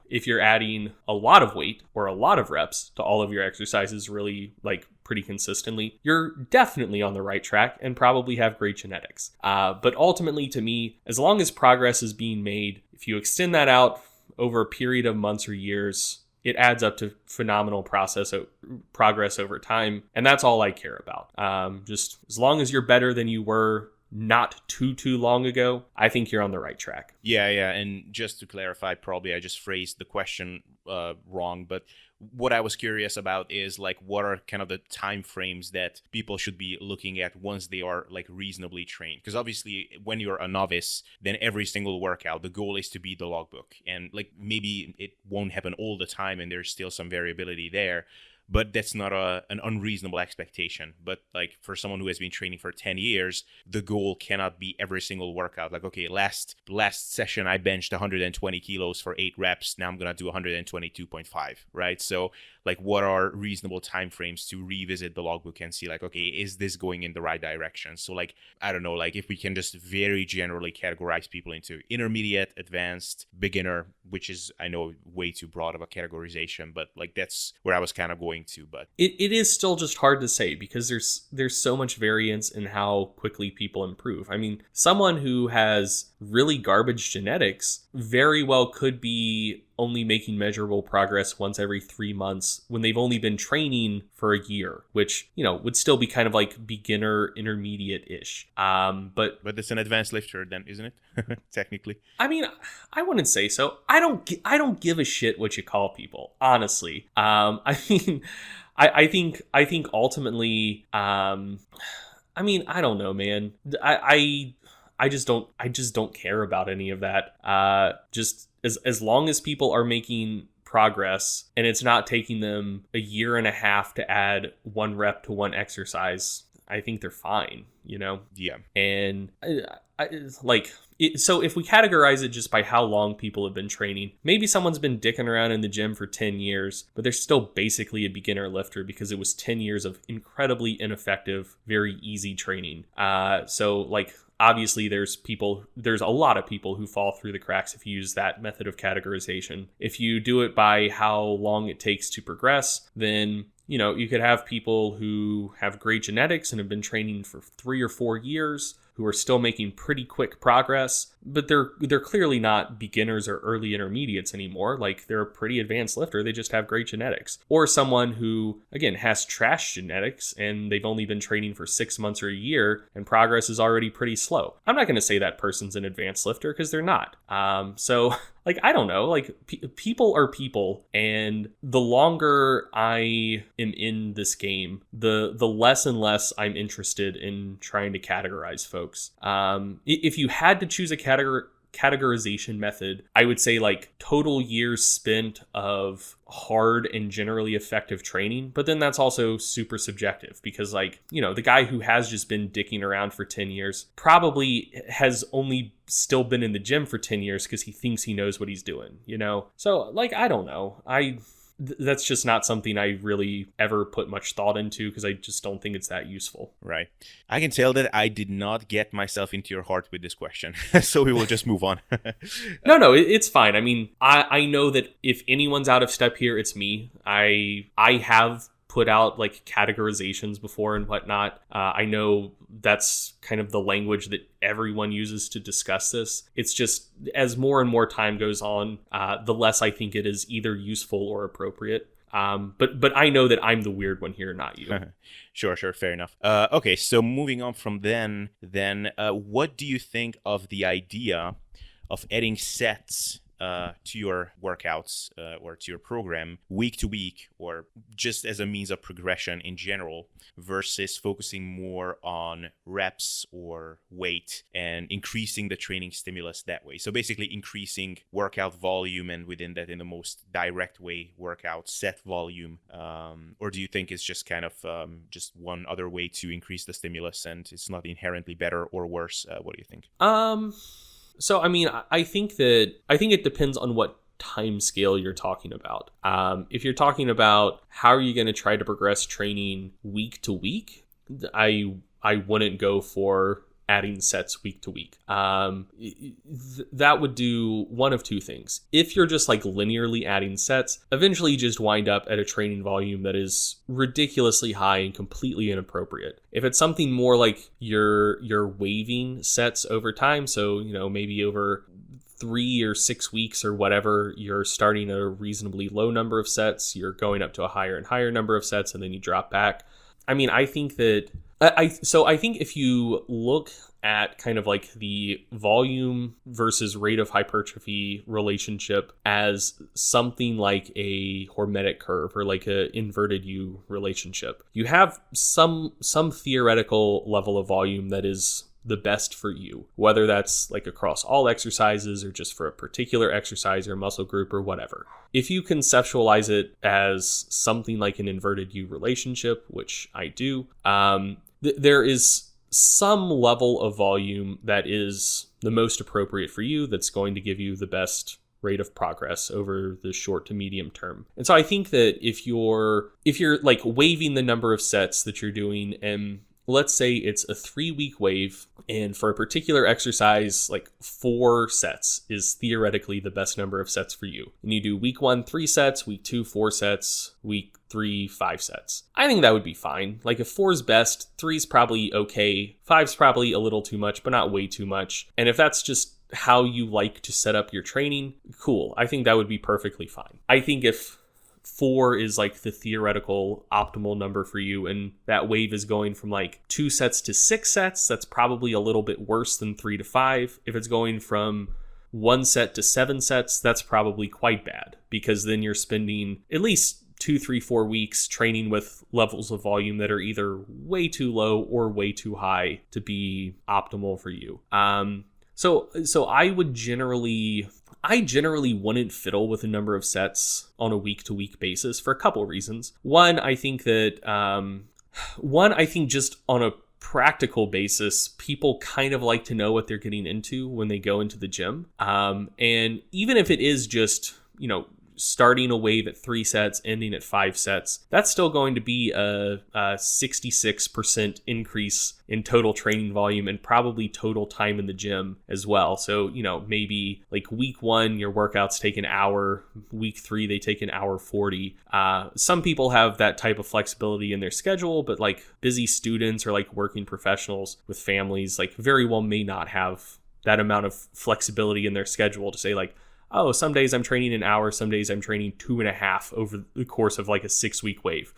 if you're adding a lot of weight or a lot of reps to all of your exercises really like pretty consistently, you're definitely on the right track and probably have great genetics. But ultimately, to me, as long as progress is being made, if you extend that out over a period of months or years, it adds up to phenomenal progress over time. And that's all I care about. Just as long as you're better than you were not too long ago, I think you're on the right track. Yeah. And just to clarify, probably I just phrased the question wrong, but what I was curious about is like, what are kind of the time frames that people should be looking at once they are like reasonably trained? Because obviously when you're a novice, then every single workout, the goal is to beat the logbook. And like maybe it won't happen all the time and there's still some variability there. But that's not an unreasonable expectation. But like for someone who has been training for 10 years, the goal cannot be every single workout. Like, okay, last session I benched 120 kilos for 8 reps. Now I'm going to do 122.5, right? So like what are reasonable timeframes to revisit the logbook and see like, okay, is this going in the right direction? So like, I don't know, like if we can just very generally categorize people into intermediate, advanced, beginner, which is, I know, way too broad of a categorization, but like that's where I was kind of going to. But it is still just hard to say because there's so much variance in how quickly people improve. I mean, someone who has really garbage genetics very well could be only making measurable progress once every 3 months when they've only been training for a year, which, would still be kind of like beginner intermediate-ish. But it's an advanced lifter then, isn't it? Technically. I mean, I wouldn't say so. I don't give a shit what you call people, honestly. I mean, I think ultimately, I mean, I don't know, man. I just don't care about any of that. Just as long as people are making progress and it's not taking them a year and a half to add 1 rep to 1 exercise, I think they're fine, Yeah. And so if we categorize it just by how long people have been training, maybe someone's been dicking around in the gym for 10 years, but they're still basically a beginner lifter because it was 10 years of incredibly ineffective, very easy training. So like, obviously there's a lot of people who fall through the cracks if you use that method of categorization. If you do it by how long it takes to progress, then you could have people who have great genetics and have been training for 3 or 4 years who are still making pretty quick progress, but they're clearly not beginners or early intermediates anymore. Like, they're a pretty advanced lifter. They just have great genetics. Or someone who, again, has trash genetics and they've only been training for 6 months or a year and progress is already pretty slow. I'm not going to say that person's an advanced lifter because they're not. So like, I don't know, like people are people, and the longer I am in this game, the less and less I'm interested in trying to categorize folks. If you had to choose a categorization method, I would say like total years spent of hard and generally effective training, but then that's also super subjective because like, the guy who has just been dicking around for 10 years probably has only still been in the gym for 10 years because he thinks he knows what he's doing, So like, I don't know. That's just not something I really ever put much thought into because I just don't think it's that useful. Right. I can tell that I did not get myself into your heart with this question, so we will just move on. No, it's fine. I mean, I know that if anyone's out of step here, it's me. I have put out like categorizations before and whatnot. I know that's kind of the language that everyone uses to discuss this. It's just as more and more time goes on, the less I think it is either useful or appropriate. But I know that I'm the weird one here, not you. Sure, fair enough. Okay, so moving on from then what do you think of the idea of adding sets to your workouts or to your program week to week, or just as a means of progression in general, versus focusing more on reps or weight and increasing the training stimulus that way? So basically increasing workout volume, and within that, in the most direct way, workout set volume. Or do you think it's just kind of just one other way to increase the stimulus and it's not inherently better or worse? What do you think? So, I mean, I think it depends on what time scale you're talking about. If you're talking about how are you going to try to progress training week to week, I wouldn't go for adding sets week to week. That would do one of two things. If you're just like linearly adding sets, eventually you just wind up at a training volume that is ridiculously high and completely inappropriate. If it's something more like you're waiving sets over time, so maybe over 3 or 6 weeks or whatever, you're starting at a reasonably low number of sets, you're going up to a higher and higher number of sets, and then you drop back. I mean, I think that I think if you look at kind of like the volume versus rate of hypertrophy relationship as something like a hormetic curve or like a inverted U relationship, you have some theoretical level of volume that is the best for you, whether that's like across all exercises or just for a particular exercise or muscle group or whatever. If you conceptualize it as something like an inverted U relationship, which I do, there is some level of volume that is the most appropriate for you, that's going to give you the best rate of progress over the short to medium term. And so I think that if you're like waiving the number of sets that you're doing, and let's say it's a 3-week wave, and for a particular exercise, like 4 sets is theoretically the best number of sets for you. And you do week 1, 3 sets, week 2, 4 sets, week 3, 5 sets. I think that would be fine. Like if 4 is best, 3 is probably okay, 5 is probably a little too much, but not way too much. And if that's just how you like to set up your training, cool. I think that would be perfectly fine. I think if 4 is like the theoretical optimal number for you, and that wave is going from like 2 sets to 6 sets, that's probably a little bit worse than 3 to 5. If it's going from 1 set to 7 sets, that's probably quite bad, because then you're spending at least 2, 3, 4 weeks training with levels of volume that are either way too low or way too high to be optimal for you. So I generally wouldn't fiddle with the number of sets on a week-to-week basis for a couple of reasons. One, I think just on a practical basis, people kind of like to know what they're getting into when they go into the gym. And even if it is just, starting a wave at 3 sets, ending at 5 sets, that's still going to be a 66% increase in total training volume and probably total time in the gym as well. So, maybe like week 1, your workouts take an hour, week 3, they take an hour 40. Some people have that type of flexibility in their schedule, but like busy students or like working professionals with families, like very well may not have that amount of flexibility in their schedule to say like, oh, some days I'm training an hour, some days I'm training 2.5 over the course of like a 6-week wave.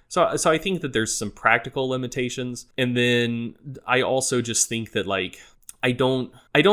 So I think that there's some practical limitations. And then I also just think that like, I don't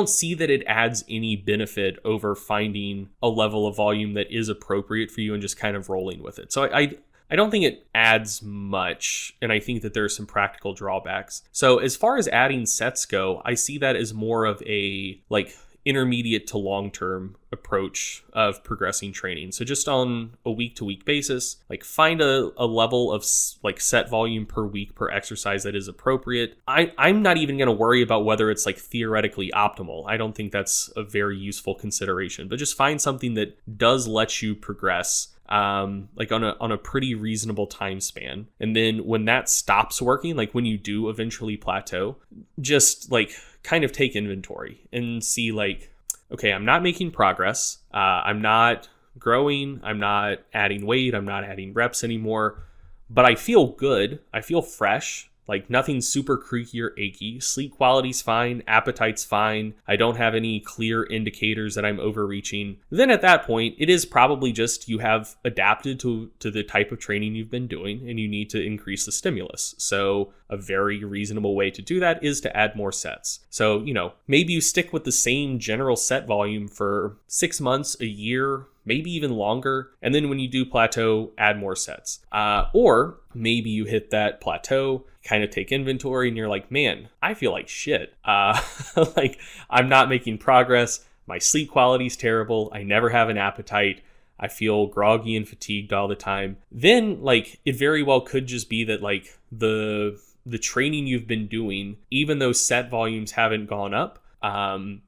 see that it adds any benefit over finding a level of volume that is appropriate for you and just kind of rolling with it. So I don't think it adds much, and I think that there are some practical drawbacks. So as far as adding sets go, I see that as more of a like intermediate to long-term approach of progressing training. So just on a week-to-week basis, like find a level of like set volume per week per exercise that is appropriate. I'm not even going to worry about whether it's like theoretically optimal. I don't think that's a very useful consideration, but just find something that does let you progress like on a pretty reasonable time span. And then when that stops working, like when you do eventually plateau, just like kind of take inventory and see like, okay, I'm not making progress. I'm not growing. I'm not adding weight. I'm not adding reps anymore, but I feel good. I feel fresh. Like nothing super creaky or achy. Sleep quality's fine. Appetite's fine. I don't have any clear indicators that I'm overreaching. Then at that point, it is probably just you have adapted to the type of training you've been doing and you need to increase the stimulus. So a very reasonable way to do that is to add more sets. So, maybe you stick with the same general set volume for 6 months, a year, maybe even longer. And then when you do plateau, add more sets. Or maybe you hit that plateau, kind of take inventory, and you're like, man, I feel like shit. Like I'm not making progress. My sleep quality is terrible. I never have an appetite. I feel groggy and fatigued all the time. Then like it very well could just be that like the training you've been doing, even though set volumes haven't gone up,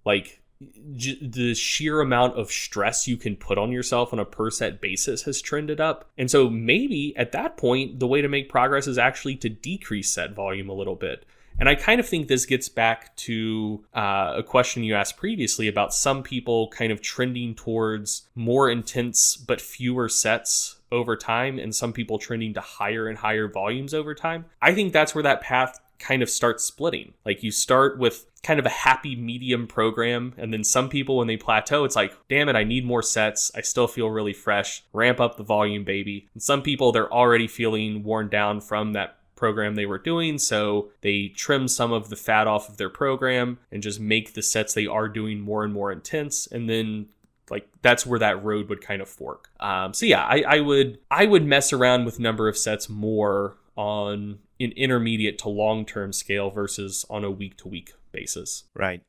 like the sheer amount of stress you can put on yourself on a per set basis has trended up. And so maybe at that point, the way to make progress is actually to decrease set volume a little bit. And I kind of think this gets back to a question you asked previously about some people kind of trending towards more intense but fewer sets over time, and some people trending to higher and higher volumes over time. I think that's where that path kind of starts splitting. Like you start with kind of a happy medium program, and then some people, when they plateau, it's like, damn it, I need more sets. I still feel really fresh. Ramp up the volume, baby. And some people, they're already feeling worn down from that program they were doing, so they trim some of the fat off of their program and just make the sets they are doing more and more intense, and then like that's where that road would kind of fork. So yeah, I would mess around with number of sets more on an intermediate to long-term scale versus on a week-to-week basis. Right.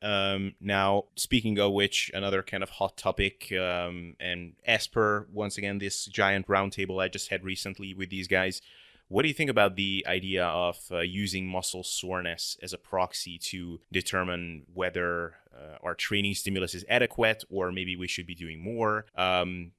Now, speaking of which, another kind of hot topic, and as per, once again, this giant roundtable I just had recently with these guys, what do you think about the idea of using muscle soreness as a proxy to determine whether our training stimulus is adequate, or maybe we should be doing more?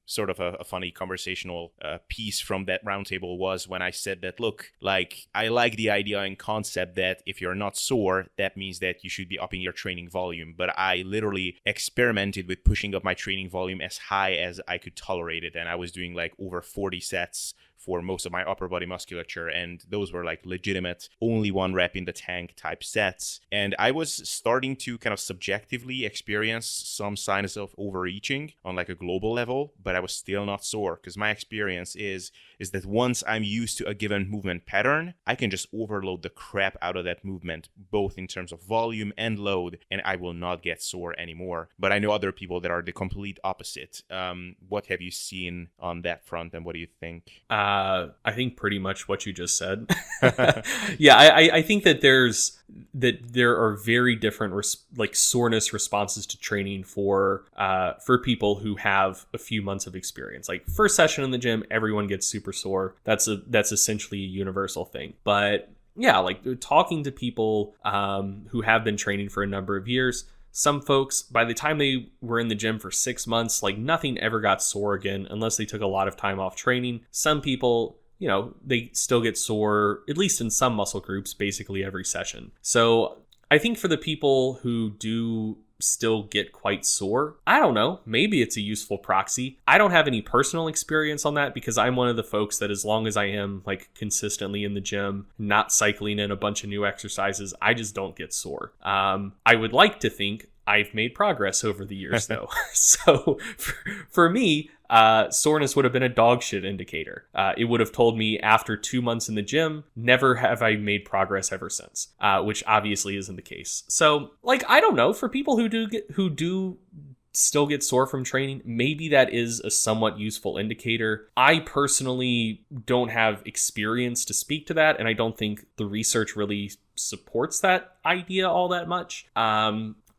Sort of a funny conversational piece from that roundtable was when I said that, look, like, I like the idea and concept that if you're not sore, that means that you should be upping your training volume. But I literally experimented with pushing up my training volume as high as I could tolerate it. And I was doing like over 40 sets for most of my upper body musculature, and those were like legitimate only one rep in the tank type sets. And I was starting to kind of subjectively experience some signs of overreaching on like a global level, but I was still not sore, because my experience is that once I'm used to a given movement pattern, I can just overload the crap out of that movement, both in terms of volume and load, and I will not get sore anymore. But I know other people that are the complete opposite. What have you seen on that front, and what do you think? I think pretty much what you just said. Yeah, I think that there are very different like soreness responses to training for people who have a few months of experience. Like first session in the gym, everyone gets super sore. That's essentially a universal thing. But yeah, like talking to people who have been training for a number of years, some folks, by the time they were in the gym for 6 months, like nothing ever got sore again unless they took a lot of time off training. Some people, you know, they still get sore, at least in some muscle groups, basically every session. So I think for the people who do still get quite sore, I don't know, maybe it's a useful proxy. I don't have any personal experience on that, because I'm one of the folks that as long as I am like consistently in the gym, not cycling in a bunch of new exercises, I just don't get sore. I would like to think I've made progress over the years though. So for me, soreness would have been a dog shit indicator. It would have told me after 2 months in the gym, never have I made progress ever since, which obviously isn't the case. So like, I don't know, for people who do still get sore from training, maybe that is a somewhat useful indicator. I personally don't have experience to speak to that, and I don't think the research really supports that idea all that much.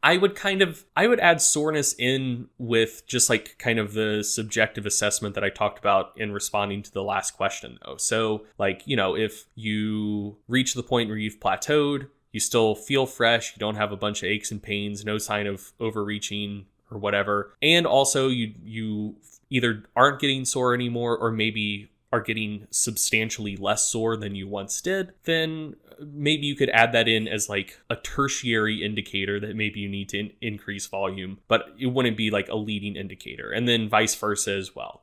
I would add soreness in with just like kind of the subjective assessment that I talked about in responding to the last question though. So like, you know, if you reach the point where you've plateaued, you still feel fresh, you don't have a bunch of aches and pains, no sign of overreaching or whatever, and also you either aren't getting sore anymore, or maybe are getting substantially less sore than you once did, then maybe you could add that in as like a tertiary indicator that maybe you need to increase volume, but it wouldn't be like a leading indicator. And then vice versa as well.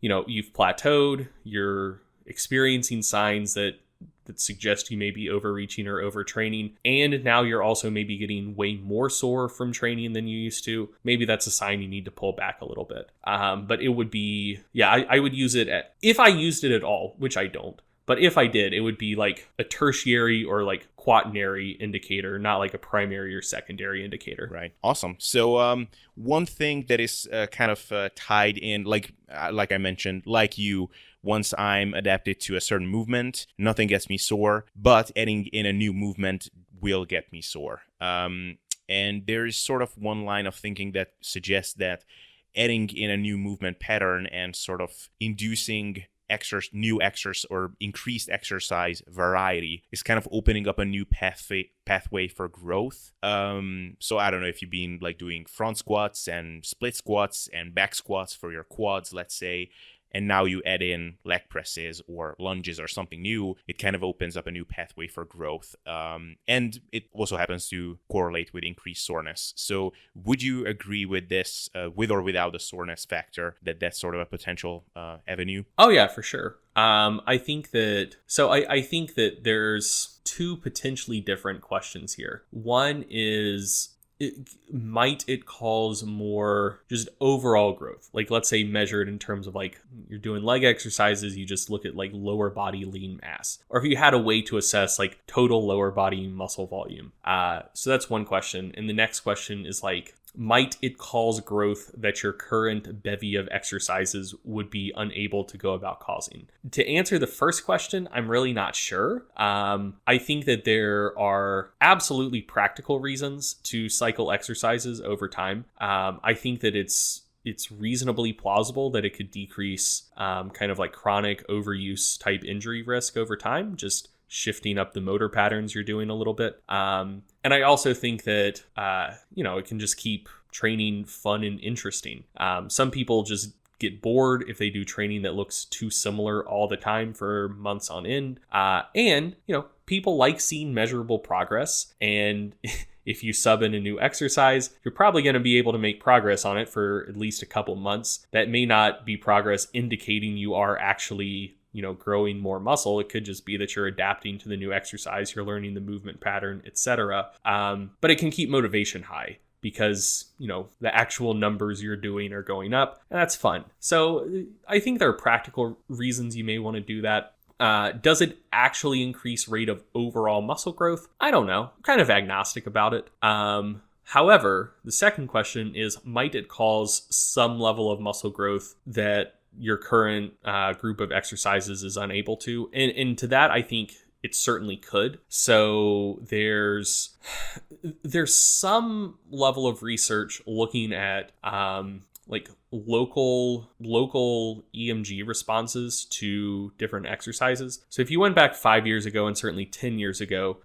You know, you've plateaued, you're experiencing signs that suggest you may be overreaching or overtraining, and now you're also maybe getting way more sore from training than you used to. Maybe that's a sign you need to pull back a little bit. But it would be, yeah, I would use it if I used it at all, which I don't. But if I did, it would be like a tertiary or like quaternary indicator, not like a primary or secondary indicator. Right. Awesome. So one thing that is kind of tied in, like I mentioned, like you, once I'm adapted to a certain movement, nothing gets me sore, but adding in a new movement will get me sore. And there is sort of one line of thinking that suggests that adding in a new movement pattern and sort of inducing new exercise or increased exercise variety is kind of opening up a new pathway for growth. So I don't know if you've been like doing front squats and split squats and back squats for your quads, let's say, and now you add in leg presses or lunges or something new, it kind of opens up a new pathway for growth. And it also happens to correlate with increased soreness. So would you agree with this, with or without the soreness factor, that that's sort of a potential avenue? Oh yeah, for sure. I think that there's two potentially different questions here. One is, might it cause more just overall growth? Like, let's say measured in terms of like you're doing leg exercises, you just look at like lower body lean mass, or if you had a way to assess like total lower body muscle volume. So that's one question. And the next question is like, might it cause growth that your current bevy of exercises would be unable to go about causing? To answer the first question, I'm really not sure. I think that there are absolutely practical reasons to cycle exercises over time. I think that it's reasonably plausible that it could decrease kind of like chronic overuse type injury risk over time, just shifting up the motor patterns you're doing a little bit. And I also think that, it can just keep training fun and interesting. Some people just get bored if they do training that looks too similar all the time for months on end. And people like seeing measurable progress. And if you sub in a new exercise, you're probably going to be able to make progress on it for at least a couple months. That may not be progress indicating you are actually growing more muscle. It could just be that you're adapting to the new exercise, you're learning the movement pattern, etc. But it can keep motivation high because, the actual numbers you're doing are going up, and that's fun. So I think there are practical reasons you may want to do that. Does it actually increase rate of overall muscle growth? I don't know. I'm kind of agnostic about it. However, the second question is, might it cause some level of muscle growth that your current group of exercises is unable to? And to that, I think it certainly could. So there's some level of research looking at like local EMG responses to different exercises. So if you went back 5 years ago and certainly 10 years ago,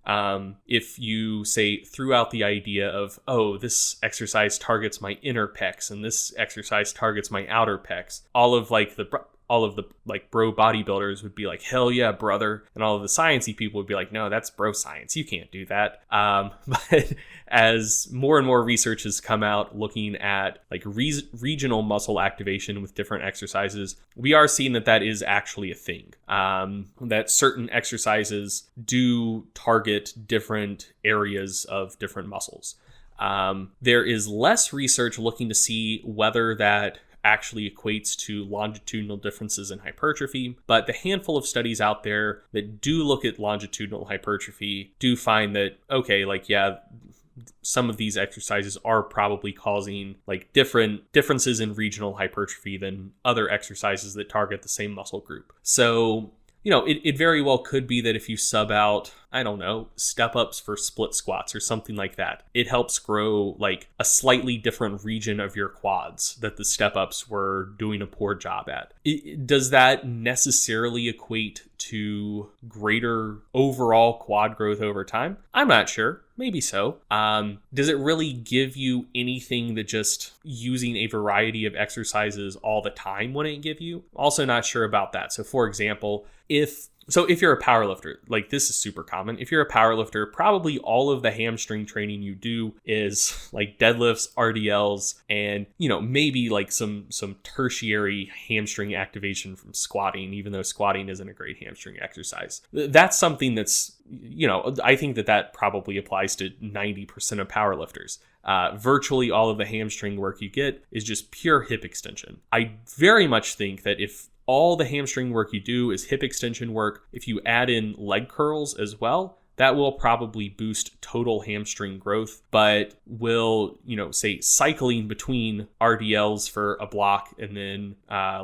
if you say threw out the idea of, oh, this exercise targets my inner pecs and this exercise targets my outer pecs, all of the bro bodybuilders would be like, hell yeah, brother. And all of the sciencey people would be like, no, that's bro science. You can't do that. But as more and more research has come out looking at like regional muscle activation with different exercises, we are seeing that is actually a thing. That certain exercises do target different areas of different muscles. There is less research looking to see whether that actually equates to longitudinal differences in hypertrophy, but the handful of studies out there that do look at longitudinal hypertrophy do find that, okay, like, yeah, some of these exercises are probably causing like differences in regional hypertrophy than other exercises that target the same muscle group. So it very well could be that if you sub out, I don't know, step ups for split squats or something like that, it helps grow like a slightly different region of your quads that the step ups were doing a poor job at. Does that necessarily equate to greater overall quad growth over time? I'm not sure. Maybe so. Does it really give you anything that just using a variety of exercises all the time wouldn't give you? Also not sure about that. So for example, if you're a powerlifter, like this is super common. If you're a powerlifter, probably all of the hamstring training you do is like deadlifts, RDLs, and maybe like some tertiary hamstring activation from squatting, even though squatting isn't a great hamstring exercise. That's something that's, I think that probably applies to 90% of powerlifters. Virtually all of the hamstring work you get is just pure hip extension. I very much think that if all the hamstring work you do is hip extension work, if you add in leg curls as well, that will probably boost total hamstring growth, but will, say cycling between RDLs for a block and then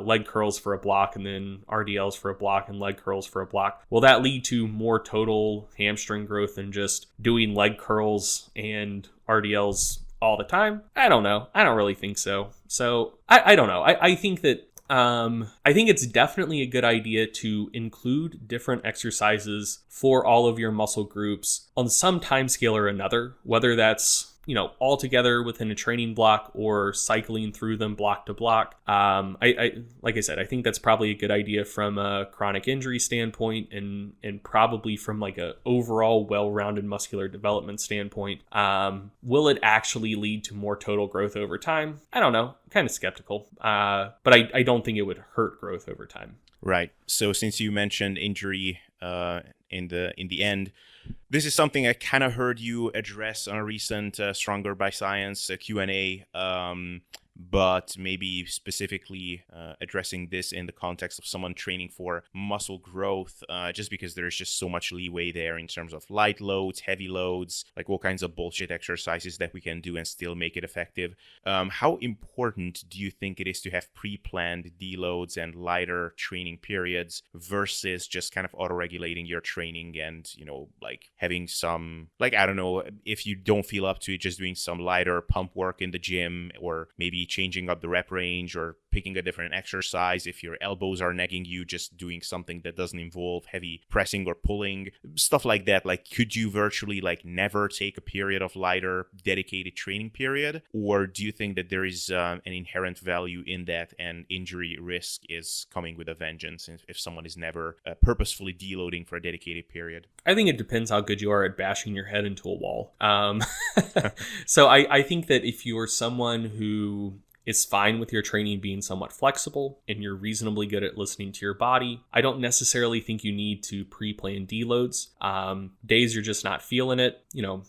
leg curls for a block and then RDLs for a block and leg curls for a block, will that lead to more total hamstring growth than just doing leg curls and RDLs all the time? I don't know. I don't really think so. So I don't know. I think that I think it's definitely a good idea to include different exercises for all of your muscle groups on some time scale or another, whether that's all together within a training block or cycling through them block to block. I like I said, I think that's probably a good idea from a chronic injury standpoint and probably from like a overall well-rounded muscular development standpoint. Will it actually lead to more total growth over time? I don't know. I'm kind of skeptical. But I don't think it would hurt growth over time. Right. So since you mentioned injury in the end, this is something I kind of heard you address on a recent Stronger by Science Q&A, but maybe specifically addressing this in the context of someone training for muscle growth, just because there's just so much leeway there in terms of light loads, heavy loads, like all kinds of bullshit exercises that we can do and still make it effective. How important do you think it is to have pre-planned deloads and lighter training periods versus just kind of auto-regulating your training and, like having some, like, I don't know, if you don't feel up to it, just doing some lighter pump work in the gym, or maybe changing up the rep range or picking a different exercise. If your elbows are nagging you, just doing something that doesn't involve heavy pressing or pulling, stuff like that. Like, could you virtually like never take a period of lighter dedicated training period? Or do you think that there is an inherent value in that and injury risk is coming with a vengeance if someone is never purposefully deloading for a dedicated period? I think it depends how good you are at bashing your head into a wall. So I think that if you're someone who is fine with your training being somewhat flexible and you're reasonably good at listening to your body, I don't necessarily think you need to pre-plan deloads. Days you're just not feeling it,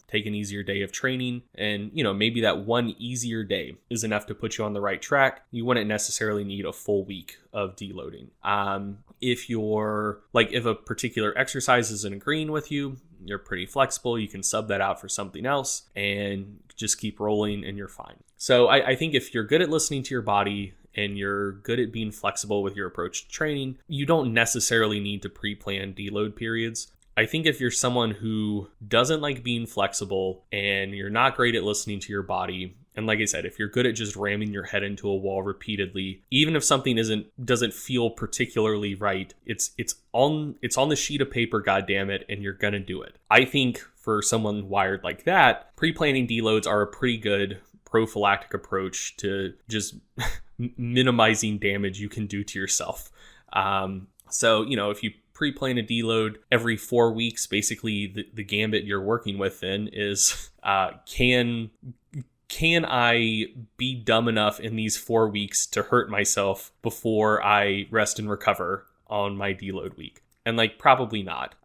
take an easier day of training, and maybe that one easier day is enough to put you on the right track. You wouldn't necessarily need a full week of deloading. If a particular exercise isn't agreeing with you, you're pretty flexible. You can sub that out for something else and just keep rolling and you're fine. So I think if you're good at listening to your body and you're good at being flexible with your approach to training, you don't necessarily need to pre-plan deload periods. I think if you're someone who doesn't like being flexible and you're not great at listening to your body, and like I said, if you're good at just ramming your head into a wall repeatedly, even if something doesn't feel particularly right, it's on the sheet of paper, goddammit, and you're gonna do it. I think for someone wired like that, pre-planning deloads are a pretty good prophylactic approach to just minimizing damage you can do to yourself. So if you pre-plan a deload every 4 weeks, basically the gambit you're working with then is can I be dumb enough in these 4 weeks to hurt myself before I rest and recover on my deload week? And probably not.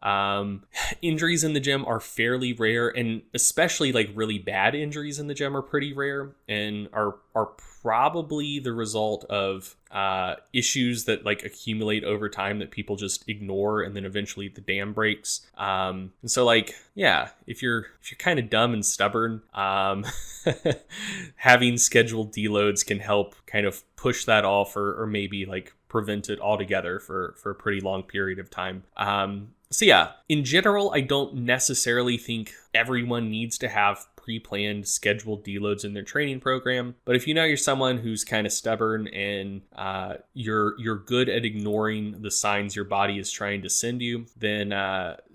Injuries in the gym are fairly rare, and especially really bad injuries in the gym are pretty rare and are probably the result of issues that accumulate over time that people just ignore, and then eventually the dam breaks. And so if you're kind of dumb and stubborn, having scheduled deloads can help kind of push that off or maybe prevent it altogether for a pretty long period of time. So yeah, in general, I don't necessarily think everyone needs to have pre-planned scheduled deloads in their training program. But if you're someone who's kind of stubborn and you're good at ignoring the signs your body is trying to send you, then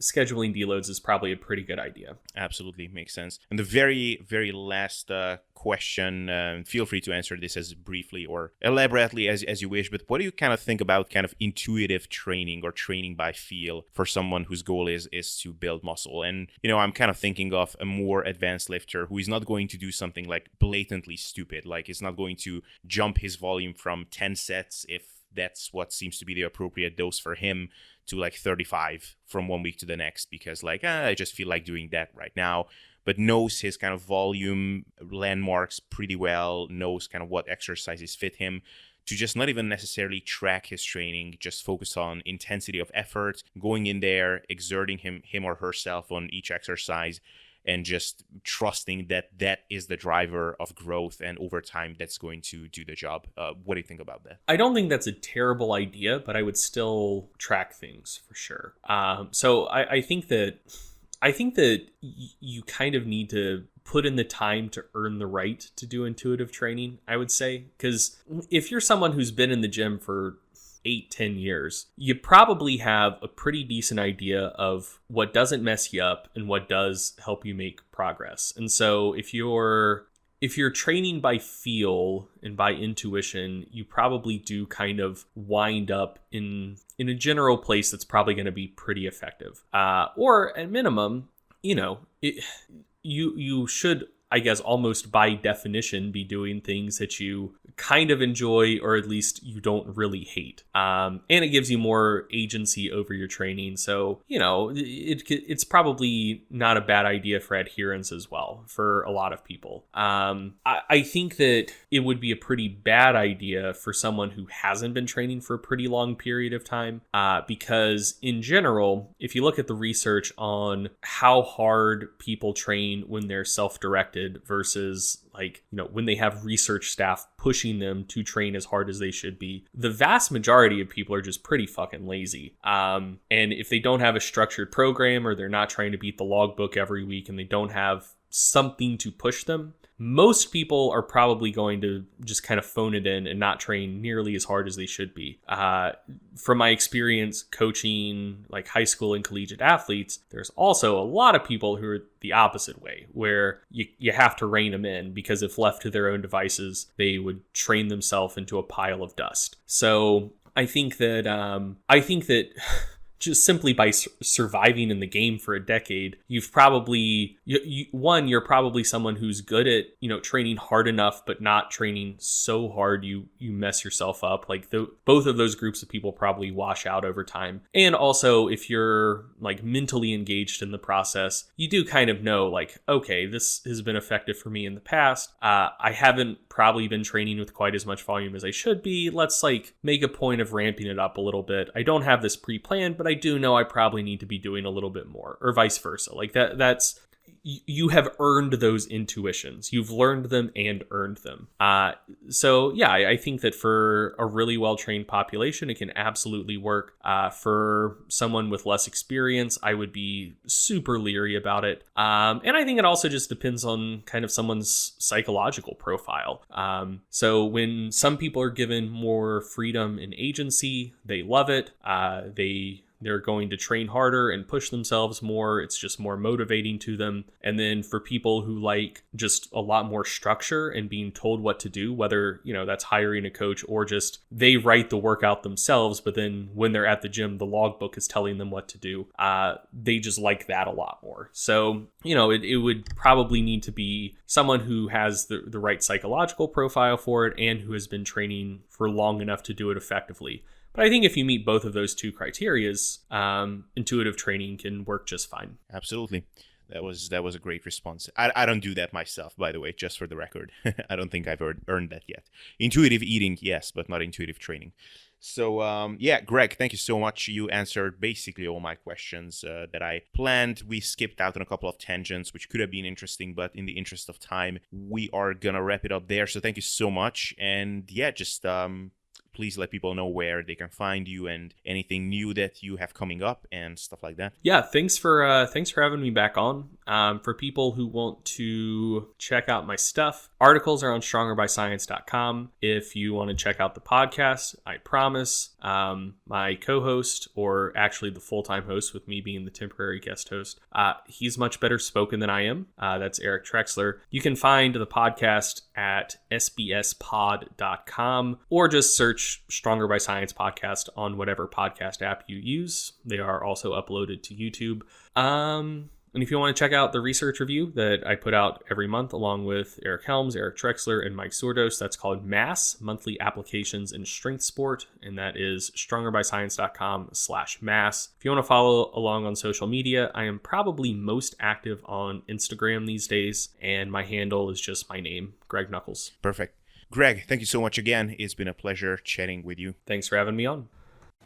scheduling deloads is probably a pretty good idea. Absolutely, makes sense. And the very, very last question, feel free to answer this as briefly or elaborately as you wish, but what do you kind of think about kind of intuitive training or training by feel for someone whose goal is to build muscle? And I'm kind of thinking of a more advanced lifter who is not going to do something blatantly stupid, he's not going to jump his volume from 10 sets if that's what seems to be the appropriate dose for him to 35 from 1 week to the next because I just feel like doing that right now, but knows his kind of volume landmarks pretty well, knows kind of what exercises fit him, to just not even necessarily track his training, just focus on intensity of effort, going in there, exerting him or herself on each exercise, and just trusting that is the driver of growth, and over time that's going to do the job. What do you think about that? I don't think that's a terrible idea, but I would still track things for sure. So I think that you kind of need to put in the time to earn the right to do intuitive training, I would say. Because if you're someone who's been in the gym for 8-10 years, you probably have a pretty decent idea of what doesn't mess you up and what does help you make progress. And so if you're training by feel and by intuition, you probably do kind of wind up in a general place that's probably going to be pretty effective. Or at minimum, you should, I guess, almost by definition be doing things that you kind of enjoy, or at least you don't really hate. And it gives you more agency over your training. So, it's probably not a bad idea for adherence as well for a lot of people. I think that it would be a pretty bad idea for someone who hasn't been training for a pretty long period of time, because in general, if you look at the research on how hard people train when they're self-directed versus when they have research staff pushing them to train as hard as they should be, the vast majority of people are just pretty fucking lazy. And if they don't have a structured program, or they're not trying to beat the logbook every week, and they don't have something to push them, most people are probably going to just kind of phone it in and not train nearly as hard as they should be. From my experience coaching like high school and collegiate athletes, there's also a lot of people who are the opposite way, where you have to rein them in, because if left to their own devices, they would train themselves into a pile of dust. So I think that just simply by surviving in the game for a decade, you've probably, you're probably someone who's good at, training hard enough, but not training so hard you mess yourself up. Both of those groups of people probably wash out over time. And also, if you're mentally engaged in the process, you do kind of know, okay, this has been effective for me in the past. I haven't probably been training with quite as much volume as I should be. Let's make a point of ramping it up a little bit. I don't have this pre-planned, but I do know I probably need to be doing a little bit more, or vice versa. That's you have earned those intuitions. You've learned them and earned them. So yeah, I think that for a really well-trained population, it can absolutely work. For someone with less experience, I would be super leery about it. And I think it also just depends on kind of someone's psychological profile. So when some people are given more freedom and agency, they love it. They're going to train harder and push themselves more. It's just more motivating to them. And then for people who like just a lot more structure and being told what to do, whether, that's hiring a coach or just they write the workout themselves, but then when they're at the gym, the logbook is telling them what to do. They just like that a lot more. So, it would probably need to be someone who has the right psychological profile for it and who has been training for long enough to do it effectively. But I think if you meet both of those two criterias, intuitive training can work just fine. Absolutely. That was a great response. I don't do that myself, by the way, just for the record. I don't think I've earned that yet. Intuitive eating, yes, but not intuitive training. So, Greg, thank you so much. You answered basically all my questions that I planned. We skipped out on a couple of tangents, which could have been interesting, but in the interest of time, we are going to wrap it up there. So thank you so much. And just please let people know where they can find you and anything new that you have coming up and stuff like that. Yeah, thanks for having me back on. For people who want to check out my stuff, articles are on strongerbyscience.com. If you want to check out the podcast, I promise my co-host, or actually the full-time host with me being the temporary guest host, he's much better spoken than I am. That's Eric Trexler. You can find the podcast at sbspod.com, or just search Stronger by Science podcast on whatever podcast app you use. They are also uploaded to YouTube. And if you want to check out the research review that I put out every month along with Eric Helms, Eric Trexler, and Mike Sordos, that's called MASS, Monthly Applications in Strength Sport, and that is strongerbyscience.com/MASS. If you want to follow along on social media, I am probably most active on Instagram these days, and my handle is just my name, Greg Nuckols. Perfect. Greg, thank you so much again. It's been a pleasure chatting with you. Thanks for having me on.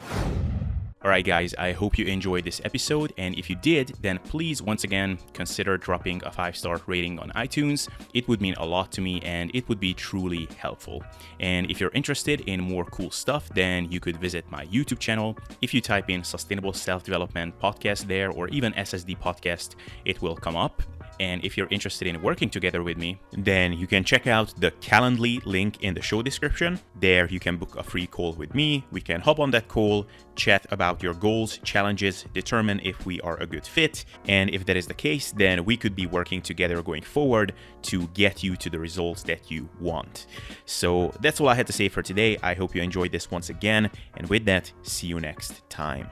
All right, guys, I hope you enjoyed this episode. And if you did, then please, once again, consider dropping a 5-star rating on iTunes. It would mean a lot to me and it would be truly helpful. And if you're interested in more cool stuff, then you could visit my YouTube channel. If you type in Sustainable Self-Development Podcast there, or even SSD Podcast, it will come up. And if you're interested in working together with me, then you can check out the Calendly link in the show description. There you can book a free call with me. We can hop on that call, chat about your goals, challenges, determine if we are a good fit. And if that is the case, then we could be working together going forward to get you to the results that you want. So that's all I had to say for today. I hope you enjoyed this once again. And with that, see you next time.